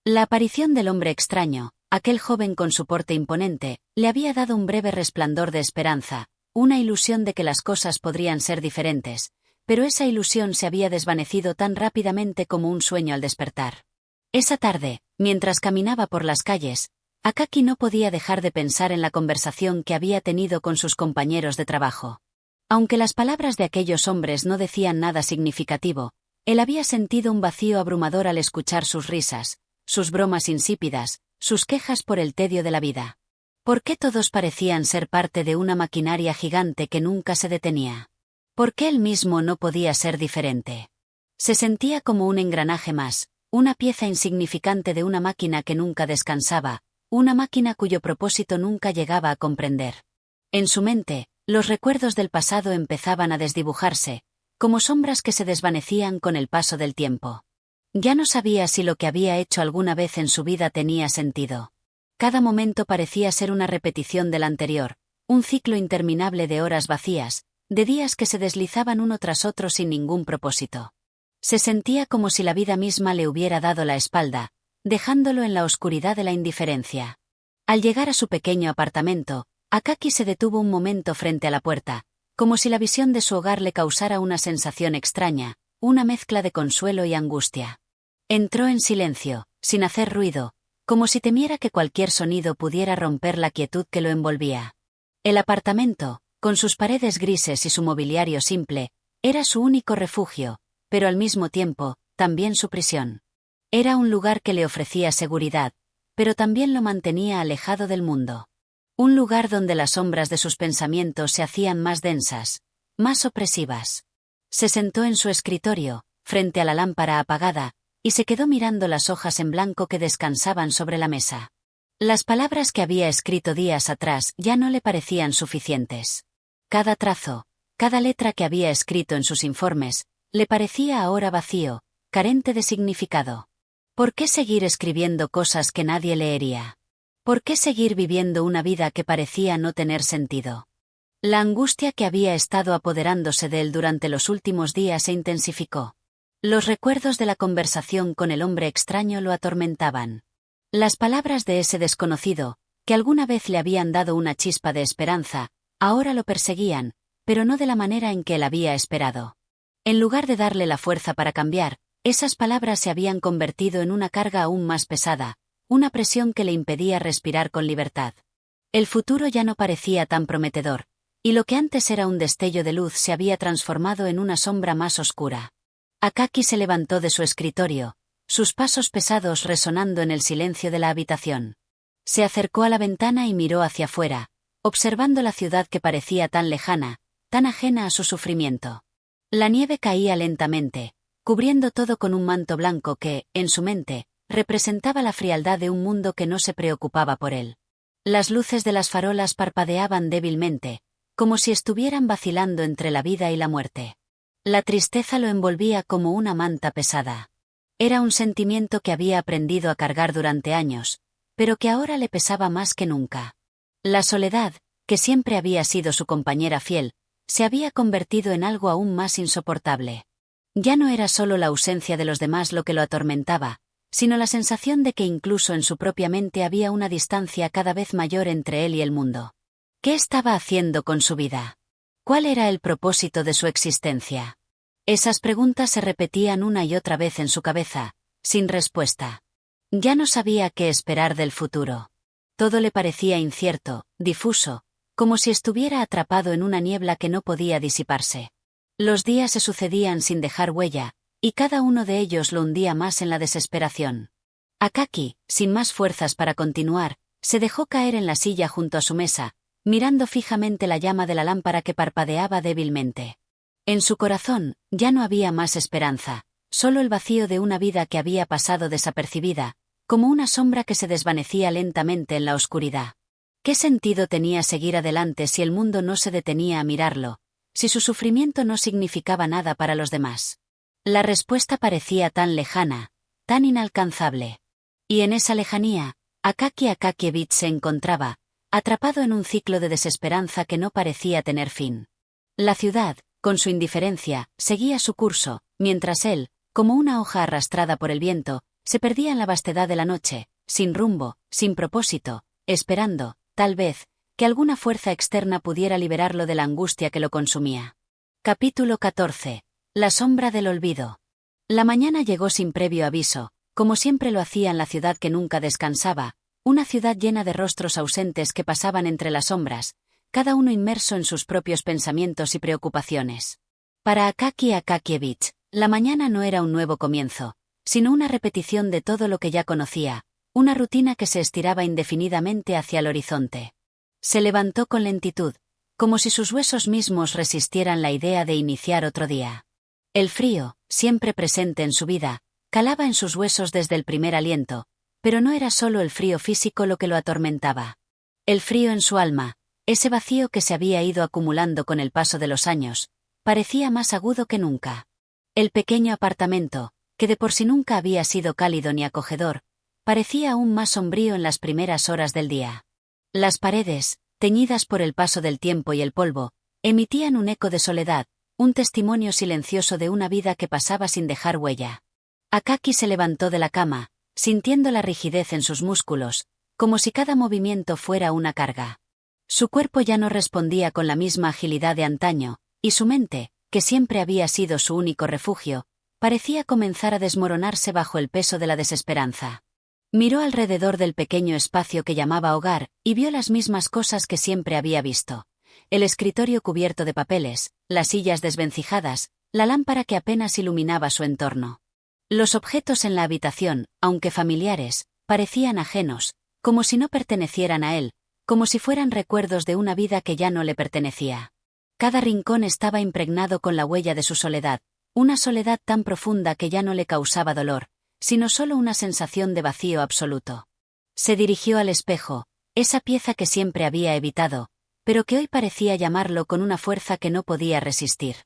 La aparición del hombre extraño, aquel joven con su porte imponente, le había dado un breve resplandor de esperanza, una ilusión de que las cosas podrían ser diferentes, pero esa ilusión se había desvanecido tan rápidamente como un sueño al despertar. Esa tarde, mientras caminaba por las calles, Akaki no podía dejar de pensar en la conversación que había tenido con sus compañeros de trabajo. Aunque las palabras de aquellos hombres no decían nada significativo, él había sentido un vacío abrumador al escuchar sus risas, sus bromas insípidas, sus quejas por el tedio de la vida. ¿Por qué todos parecían ser parte de una maquinaria gigante que nunca se detenía? ¿Por qué él mismo no podía ser diferente? Se sentía como un engranaje más, una pieza insignificante de una máquina que nunca descansaba, una máquina cuyo propósito nunca llegaba a comprender. En su mente, los recuerdos del pasado empezaban a desdibujarse, como sombras que se desvanecían con el paso del tiempo. Ya no sabía si lo que había hecho alguna vez en su vida tenía sentido. Cada momento parecía ser una repetición del anterior, un ciclo interminable de horas vacías, de días que se deslizaban uno tras otro sin ningún propósito. Se sentía como si la vida misma le hubiera dado la espalda, dejándolo en la oscuridad de la indiferencia. Al llegar a su pequeño apartamento, Akaki se detuvo un momento frente a la puerta, como si la visión de su hogar le causara una sensación extraña, una mezcla de consuelo y angustia. Entró en silencio, sin hacer ruido, como si temiera que cualquier sonido pudiera romper la quietud que lo envolvía. El apartamento, con sus paredes grises y su mobiliario simple, era su único refugio, pero al mismo tiempo, también su prisión. Era un lugar que le ofrecía seguridad, pero también lo mantenía alejado del mundo. Un lugar donde las sombras de sus pensamientos se hacían más densas, más opresivas. Se sentó en su escritorio, frente a la lámpara apagada, y se quedó mirando las hojas en blanco que descansaban sobre la mesa. Las palabras que había escrito días atrás ya no le parecían suficientes. Cada trazo, cada letra que había escrito en sus informes, le parecía ahora vacío, carente de significado. ¿Por qué seguir escribiendo cosas que nadie leería? ¿Por qué seguir viviendo una vida que parecía no tener sentido? La angustia que había estado apoderándose de él durante los últimos días se intensificó. Los recuerdos de la conversación con el hombre extraño lo atormentaban. Las palabras de ese desconocido, que alguna vez le habían dado una chispa de esperanza, ahora lo perseguían, pero no de la manera en que él había esperado. En lugar de darle la fuerza para cambiar, esas palabras se habían convertido en una carga aún más pesada, una presión que le impedía respirar con libertad. El futuro ya no parecía tan prometedor, y lo que antes era un destello de luz se había transformado en una sombra más oscura. Akaki se levantó de su escritorio, sus pasos pesados resonando en el silencio de la habitación. Se acercó a la ventana y miró hacia afuera, observando la ciudad que parecía tan lejana, tan ajena a su sufrimiento. La nieve caía lentamente, cubriendo todo con un manto blanco que, en su mente, representaba la frialdad de un mundo que no se preocupaba por él. Las luces de las farolas parpadeaban débilmente, como si estuvieran vacilando entre la vida y la muerte. La tristeza lo envolvía como una manta pesada. Era un sentimiento que había aprendido a cargar durante años, pero que ahora le pesaba más que nunca. La soledad, que siempre había sido su compañera fiel, se había convertido en algo aún más insoportable. Ya no era solo la ausencia de los demás lo que lo atormentaba, sino la sensación de que incluso en su propia mente había una distancia cada vez mayor entre él y el mundo. ¿Qué estaba haciendo con su vida? ¿Cuál era el propósito de su existencia? Esas preguntas se repetían una y otra vez en su cabeza, sin respuesta. Ya no sabía qué esperar del futuro. Todo le parecía incierto, difuso, como si estuviera atrapado en una niebla que no podía disiparse. Los días se sucedían sin dejar huella, y cada uno de ellos lo hundía más en la desesperación. Akaki, sin más fuerzas para continuar, se dejó caer en la silla junto a su mesa, mirando fijamente la llama de la lámpara que parpadeaba débilmente. En su corazón, ya no había más esperanza, solo el vacío de una vida que había pasado desapercibida, como una sombra que se desvanecía lentamente en la oscuridad. ¿Qué sentido tenía seguir adelante si el mundo no se detenía a mirarlo, si su sufrimiento no significaba nada para los demás? La respuesta parecía tan lejana, tan inalcanzable. Y en esa lejanía, Akaki Akakievich se encontraba, atrapado en un ciclo de desesperanza que no parecía tener fin. La ciudad, con su indiferencia, seguía su curso, mientras él, como una hoja arrastrada por el viento, se perdía en la vastedad de la noche, sin rumbo, sin propósito, esperando, tal vez, que alguna fuerza externa pudiera liberarlo de la angustia que lo consumía. Capítulo 14. La sombra del olvido. La mañana llegó sin previo aviso, como siempre lo hacía en la ciudad que nunca descansaba, una ciudad llena de rostros ausentes que pasaban entre las sombras, cada uno inmerso en sus propios pensamientos y preocupaciones. Para Akaki Akakievich, la mañana no era un nuevo comienzo, sino una repetición de todo lo que ya conocía, una rutina que se estiraba indefinidamente hacia el horizonte. Se levantó con lentitud, como si sus huesos mismos resistieran la idea de iniciar otro día. El frío, siempre presente en su vida, calaba en sus huesos desde el primer aliento, pero no era solo el frío físico lo que lo atormentaba. El frío en su alma, ese vacío que se había ido acumulando con el paso de los años, parecía más agudo que nunca. El pequeño apartamento, que de por sí nunca había sido cálido ni acogedor, parecía aún más sombrío en las primeras horas del día. Las paredes, teñidas por el paso del tiempo y el polvo, emitían un eco de soledad, un testimonio silencioso de una vida que pasaba sin dejar huella. Akaki se levantó de la cama, sintiendo la rigidez en sus músculos, como si cada movimiento fuera una carga. Su cuerpo ya no respondía con la misma agilidad de antaño, y su mente, que siempre había sido su único refugio, parecía comenzar a desmoronarse bajo el peso de la desesperanza. Miró alrededor del pequeño espacio que llamaba hogar, y vio las mismas cosas que siempre había visto. El escritorio cubierto de papeles, las sillas desvencijadas, la lámpara que apenas iluminaba su entorno. Los objetos en la habitación, aunque familiares, parecían ajenos, como si no pertenecieran a él, como si fueran recuerdos de una vida que ya no le pertenecía. Cada rincón estaba impregnado con la huella de su soledad, una soledad tan profunda que ya no le causaba dolor, sino solo una sensación de vacío absoluto. Se dirigió al espejo, esa pieza que siempre había evitado, pero que hoy parecía llamarlo con una fuerza que no podía resistir.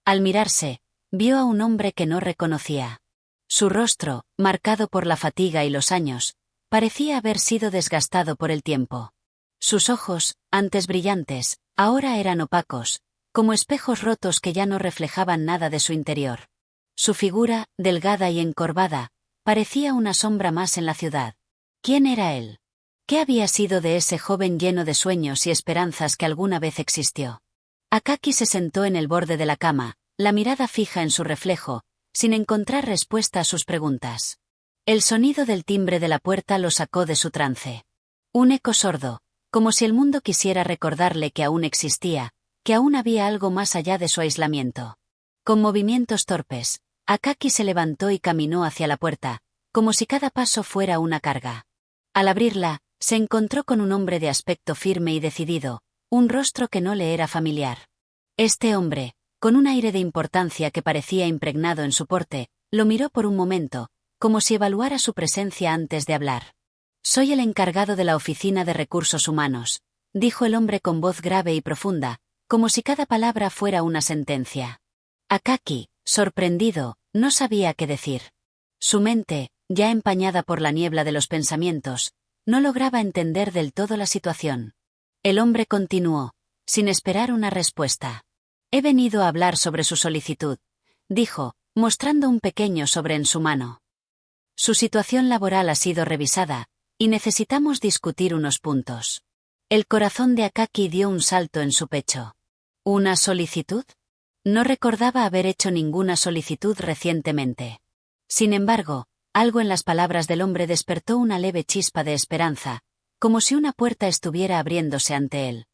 Al mirarse, vio a un hombre que no reconocía. Su rostro, marcado por la fatiga y los años, parecía haber sido desgastado por el tiempo. Sus ojos, antes brillantes, ahora eran opacos, como espejos rotos que ya no reflejaban nada de su interior. Su figura, delgada y encorvada, parecía una sombra más en la ciudad. ¿Quién era él? ¿Qué había sido de ese joven lleno de sueños y esperanzas que alguna vez existió? Akaki se sentó en el borde de la cama, la mirada fija en su reflejo, sin encontrar respuesta a sus preguntas. El sonido del timbre de la puerta lo sacó de su trance. Un eco sordo, como si el mundo quisiera recordarle que aún existía, que aún había algo más allá de su aislamiento. Con movimientos torpes, Akaki se levantó y caminó hacia la puerta, como si cada paso fuera una carga. Al abrirla, Se encontró con un hombre de aspecto firme y decidido, un rostro que no le era familiar. Este hombre, con un aire de importancia que parecía impregnado en su porte, lo miró por un momento, como si evaluara su presencia antes de hablar. «Soy el encargado de la Oficina de Recursos Humanos», dijo el hombre con voz grave y profunda, como si cada palabra fuera una sentencia. Akaki, sorprendido, no sabía qué decir. Su mente, ya empañada por la niebla de los pensamientos, no lograba entender del todo la situación. El hombre continuó, sin esperar una respuesta. «He venido a hablar sobre su solicitud», dijo, mostrando un pequeño sobre en su mano. «Su situación laboral ha sido revisada, y necesitamos discutir unos puntos». El corazón de Akaki dio un salto en su pecho. ¿Una solicitud? No recordaba haber hecho ninguna solicitud recientemente. Sin embargo, algo en las palabras del hombre despertó una leve chispa de esperanza, como si una puerta estuviera abriéndose ante él.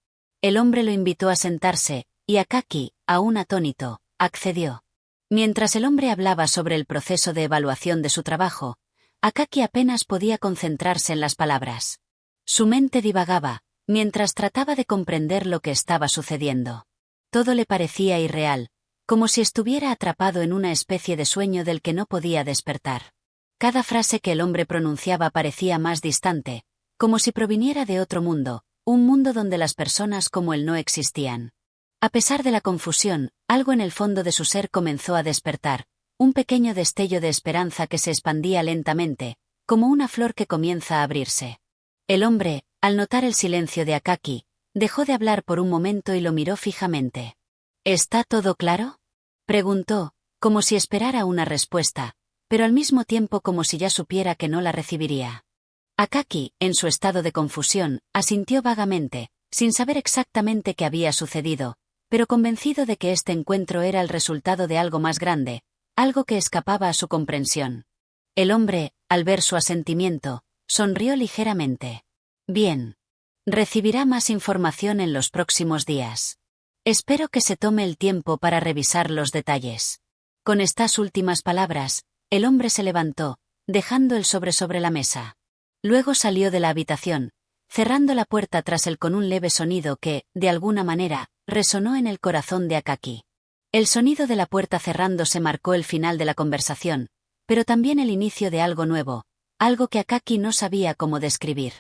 El hombre lo invitó a sentarse, y Akaki, aún atónito, accedió. Mientras el hombre hablaba sobre el proceso de evaluación de su trabajo, Akaki apenas podía concentrarse en las palabras. Su mente divagaba, mientras trataba de comprender lo que estaba sucediendo. Todo le parecía irreal, como si estuviera atrapado en una especie de sueño del que no podía despertar. Cada frase que el hombre pronunciaba parecía más distante, como si proviniera de otro mundo, un mundo donde las personas como él no existían. A pesar de la confusión, algo en el fondo de su ser comenzó a despertar, un pequeño destello de esperanza que se expandía lentamente, como una flor que comienza a abrirse. El hombre, al notar el silencio de Akaki, dejó de hablar por un momento y lo miró fijamente. «¿Está todo claro?», preguntó, como si esperara una respuesta, pero al mismo tiempo como si ya supiera que no la recibiría. Akaki, en su estado de confusión, asintió vagamente, sin saber exactamente qué había sucedido, pero convencido de que este encuentro era el resultado de algo más grande, algo que escapaba a su comprensión. El hombre, al ver su asentimiento, sonrió ligeramente. «Bien. Recibirá más información en los próximos días. Espero que se tome el tiempo para revisar los detalles». Con estas últimas palabras, el hombre se levantó, dejando el sobre la mesa. Luego salió de la habitación, cerrando la puerta tras él con un leve sonido que, de alguna manera, resonó en el corazón de Akaki. El sonido de la puerta cerrándose marcó el final de la conversación, pero también el inicio de algo nuevo, algo que Akaki no sabía cómo describir.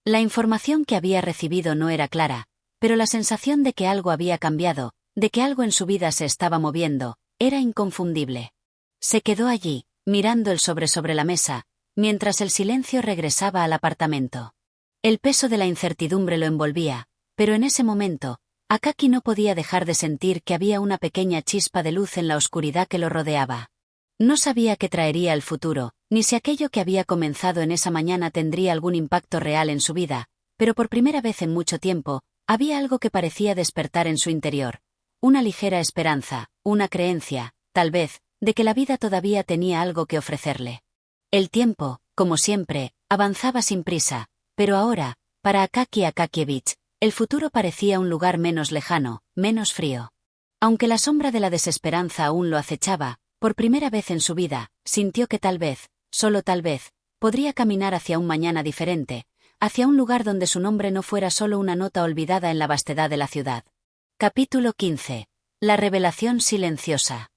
La información que había recibido no era clara, pero la sensación de que algo había cambiado, de que algo en su vida se estaba moviendo, era inconfundible. Se quedó allí, mirando el sobre la mesa, mientras el silencio regresaba al apartamento. El peso de la incertidumbre lo envolvía, pero en ese momento, Akaki no podía dejar de sentir que había una pequeña chispa de luz en la oscuridad que lo rodeaba. No sabía qué traería el futuro, ni si aquello que había comenzado en esa mañana tendría algún impacto real en su vida, pero por primera vez en mucho tiempo, había algo que parecía despertar en su interior. Una ligera esperanza, una creencia, tal vez, de que la vida todavía tenía algo que ofrecerle. El tiempo, como siempre, avanzaba sin prisa, pero ahora, para Akaki Akakievich, el futuro parecía un lugar menos lejano, menos frío. Aunque la sombra de la desesperanza aún lo acechaba, por primera vez en su vida, sintió que tal vez, solo tal vez, podría caminar hacia un mañana diferente, hacia un lugar donde su nombre no fuera solo una nota olvidada en la vastedad de la ciudad. Capítulo 15. La revelación silenciosa.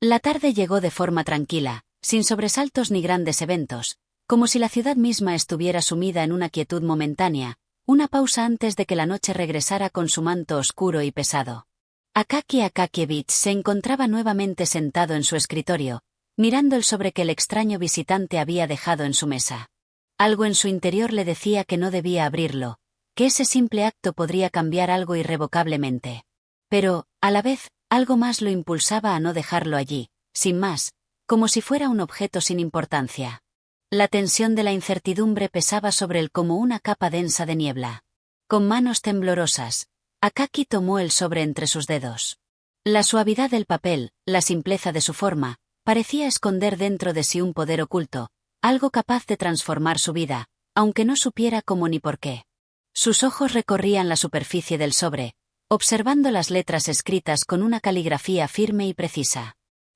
La tarde llegó de forma tranquila, sin sobresaltos ni grandes eventos, como si la ciudad misma estuviera sumida en una quietud momentánea, una pausa antes de que la noche regresara con su manto oscuro y pesado. Akaki Akakievich se encontraba nuevamente sentado en su escritorio, mirando el sobre que el extraño visitante había dejado en su mesa. Algo en su interior le decía que no debía abrirlo, que ese simple acto podría cambiar algo irrevocablemente. Pero, a la vez, algo más lo impulsaba a no dejarlo allí, sin más, como si fuera un objeto sin importancia. La tensión de la incertidumbre pesaba sobre él como una capa densa de niebla. Con manos temblorosas, Akaki tomó el sobre entre sus dedos. La suavidad del papel, la simpleza de su forma, parecía esconder dentro de sí un poder oculto, algo capaz de transformar su vida, aunque no supiera cómo ni por qué. Sus ojos recorrían la superficie del sobre, observando las letras escritas con una caligrafía firme y precisa.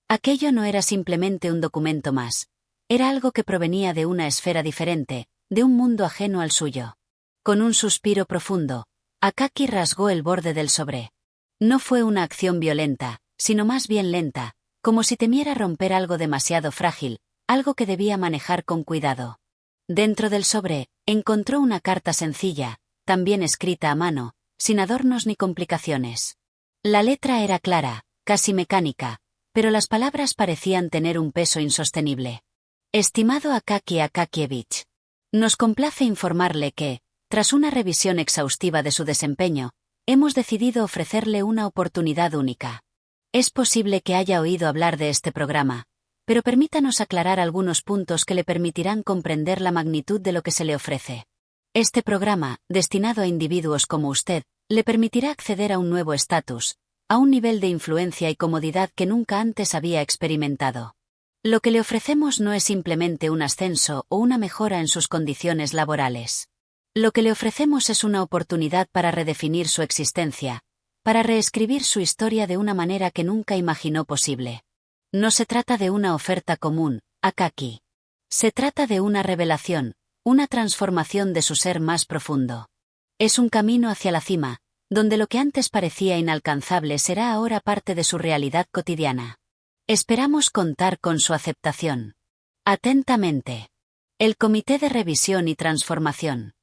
Aquello no era simplemente un documento más. Era algo que provenía de una esfera diferente, de un mundo ajeno al suyo. Con un suspiro profundo, Akaki rasgó el borde del sobre. No fue una acción violenta, sino más bien lenta, como si temiera romper algo demasiado frágil, algo que debía manejar con cuidado. Dentro del sobre, encontró una carta sencilla, también escrita a mano, sin adornos ni complicaciones. La letra era clara, casi mecánica, pero las palabras parecían tener un peso insostenible. Estimado Akaki Akakievich, nos complace informarle que, tras una revisión exhaustiva de su desempeño, hemos decidido ofrecerle una oportunidad única. Es posible que haya oído hablar de este programa, pero permítanos aclarar algunos puntos que le permitirán comprender la magnitud de lo que se le ofrece. Este programa, destinado a individuos como usted, le permitirá acceder a un nuevo estatus, a un nivel de influencia y comodidad que nunca antes había experimentado. Lo que le ofrecemos no es simplemente un ascenso o una mejora en sus condiciones laborales. Lo que le ofrecemos es una oportunidad para redefinir su existencia, para reescribir su historia de una manera que nunca imaginó posible. No se trata de una oferta común, Akaki. Se trata de una revelación, una transformación de su ser más profundo. Es un camino hacia la cima, donde lo que antes parecía inalcanzable será ahora parte de su realidad cotidiana. Esperamos contar con su aceptación. Atentamente. El Comité de Revisión y Transformación.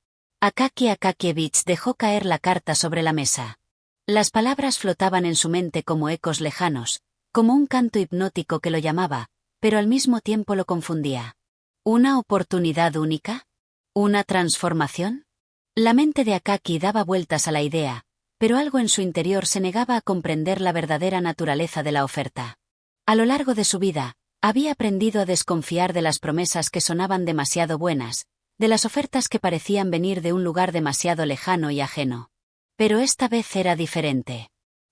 Akaki Akakievich dejó caer la carta sobre la mesa. Las palabras flotaban en su mente como ecos lejanos, como un canto hipnótico que lo llamaba, pero al mismo tiempo lo confundía. ¿Una oportunidad única? ¿Una transformación? La mente de Akaki daba vueltas a la idea, pero algo en su interior se negaba a comprender la verdadera naturaleza de la oferta. A lo largo de su vida, había aprendido a desconfiar de las promesas que sonaban demasiado buenas, de las ofertas que parecían venir de un lugar demasiado lejano y ajeno. Pero esta vez era diferente.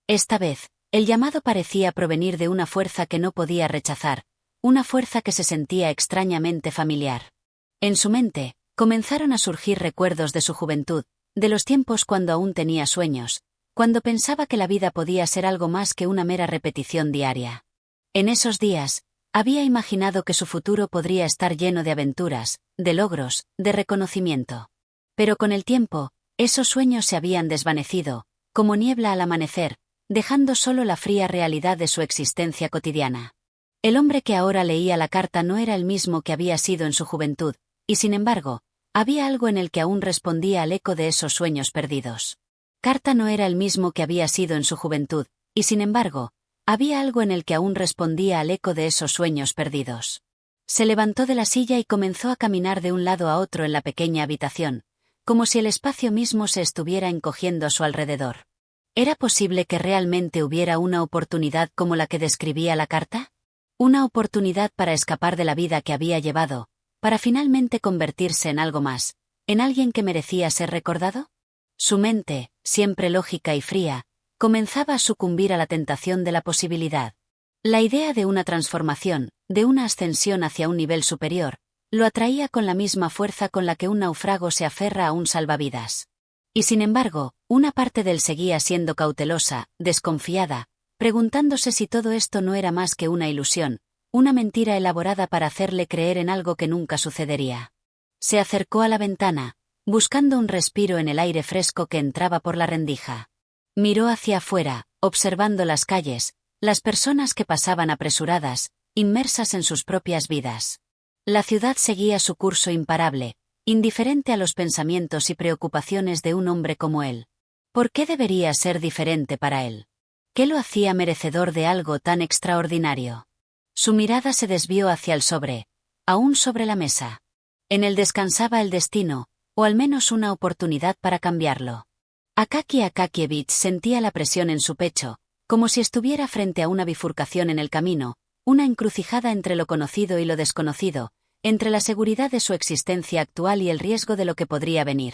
Esta vez, el llamado parecía provenir de una fuerza que no podía rechazar, una fuerza que se sentía extrañamente familiar. En su mente, comenzaron a surgir recuerdos de su juventud, de los tiempos cuando aún tenía sueños, cuando pensaba que la vida podía ser algo más que una mera repetición diaria. En esos días, había imaginado que su futuro podría estar lleno de aventuras, de logros, de reconocimiento. Pero con el tiempo, esos sueños se habían desvanecido, como niebla al amanecer, dejando solo la fría realidad de su existencia cotidiana. El hombre que ahora leía la carta no era el mismo que había sido en su juventud, y sin embargo, había algo en el que aún respondía al eco de esos sueños perdidos. Carta no era el mismo que había sido en su juventud, y sin embargo, había algo en el que aún respondía al eco de esos sueños perdidos. Se levantó de la silla y comenzó a caminar de un lado a otro en la pequeña habitación, como si el espacio mismo se estuviera encogiendo a su alrededor. ¿Era posible que realmente hubiera una oportunidad como la que describía la carta? Una oportunidad para escapar de la vida que había llevado, para finalmente convertirse en algo más, en alguien que merecía ser recordado? Su mente, siempre lógica y fría, comenzaba a sucumbir a la tentación de la posibilidad. La idea de una transformación, de una ascensión hacia un nivel superior, lo atraía con la misma fuerza con la que un náufrago se aferra a un salvavidas. Y sin embargo, una parte de él seguía siendo cautelosa, desconfiada, preguntándose si todo esto no era más que una ilusión, una mentira elaborada para hacerle creer en algo que nunca sucedería. Se acercó a la ventana, buscando un respiro en el aire fresco que entraba por la rendija. Miró hacia afuera, observando las calles, las personas que pasaban apresuradas, inmersas en sus propias vidas. La ciudad seguía su curso imparable, indiferente a los pensamientos y preocupaciones de un hombre como él. ¿Por qué debería ser diferente para él? ¿Qué lo hacía merecedor de algo tan extraordinario? Su mirada se desvió hacia el sobre, aún sobre la mesa. En él descansaba el destino, o al menos una oportunidad para cambiarlo. Akaki Akakievich sentía la presión en su pecho, como si estuviera frente a una bifurcación en el camino, una encrucijada entre lo conocido y lo desconocido, entre la seguridad de su existencia actual y el riesgo de lo que podría venir.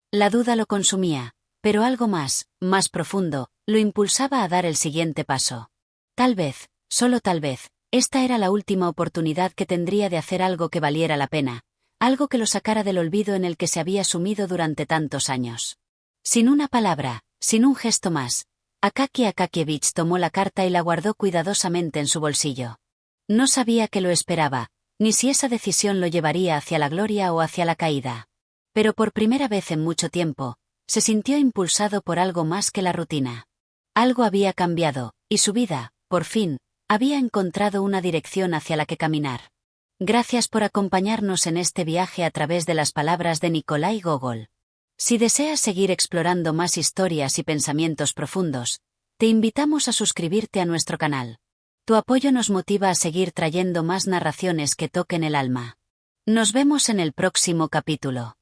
La duda lo consumía, pero algo más, más profundo, lo impulsaba a dar el siguiente paso. Tal vez, solo tal vez, esta era la última oportunidad que tendría de hacer algo que valiera la pena, algo que lo sacara del olvido en el que se había sumido durante tantos años. Sin una palabra, sin un gesto más, Akaki Akakievich tomó la carta y la guardó cuidadosamente en su bolsillo. No sabía qué lo esperaba, ni si esa decisión lo llevaría hacia la gloria o hacia la caída. Pero por primera vez en mucho tiempo, se sintió impulsado por algo más que la rutina. Algo había cambiado, y su vida, por fin, había encontrado una dirección hacia la que caminar. Gracias por acompañarnos en este viaje a través de las palabras de Nikolai Gogol. Si deseas seguir explorando más historias y pensamientos profundos, te invitamos a suscribirte a nuestro canal. Tu apoyo nos motiva a seguir trayendo más narraciones que toquen el alma. Nos vemos en el próximo capítulo.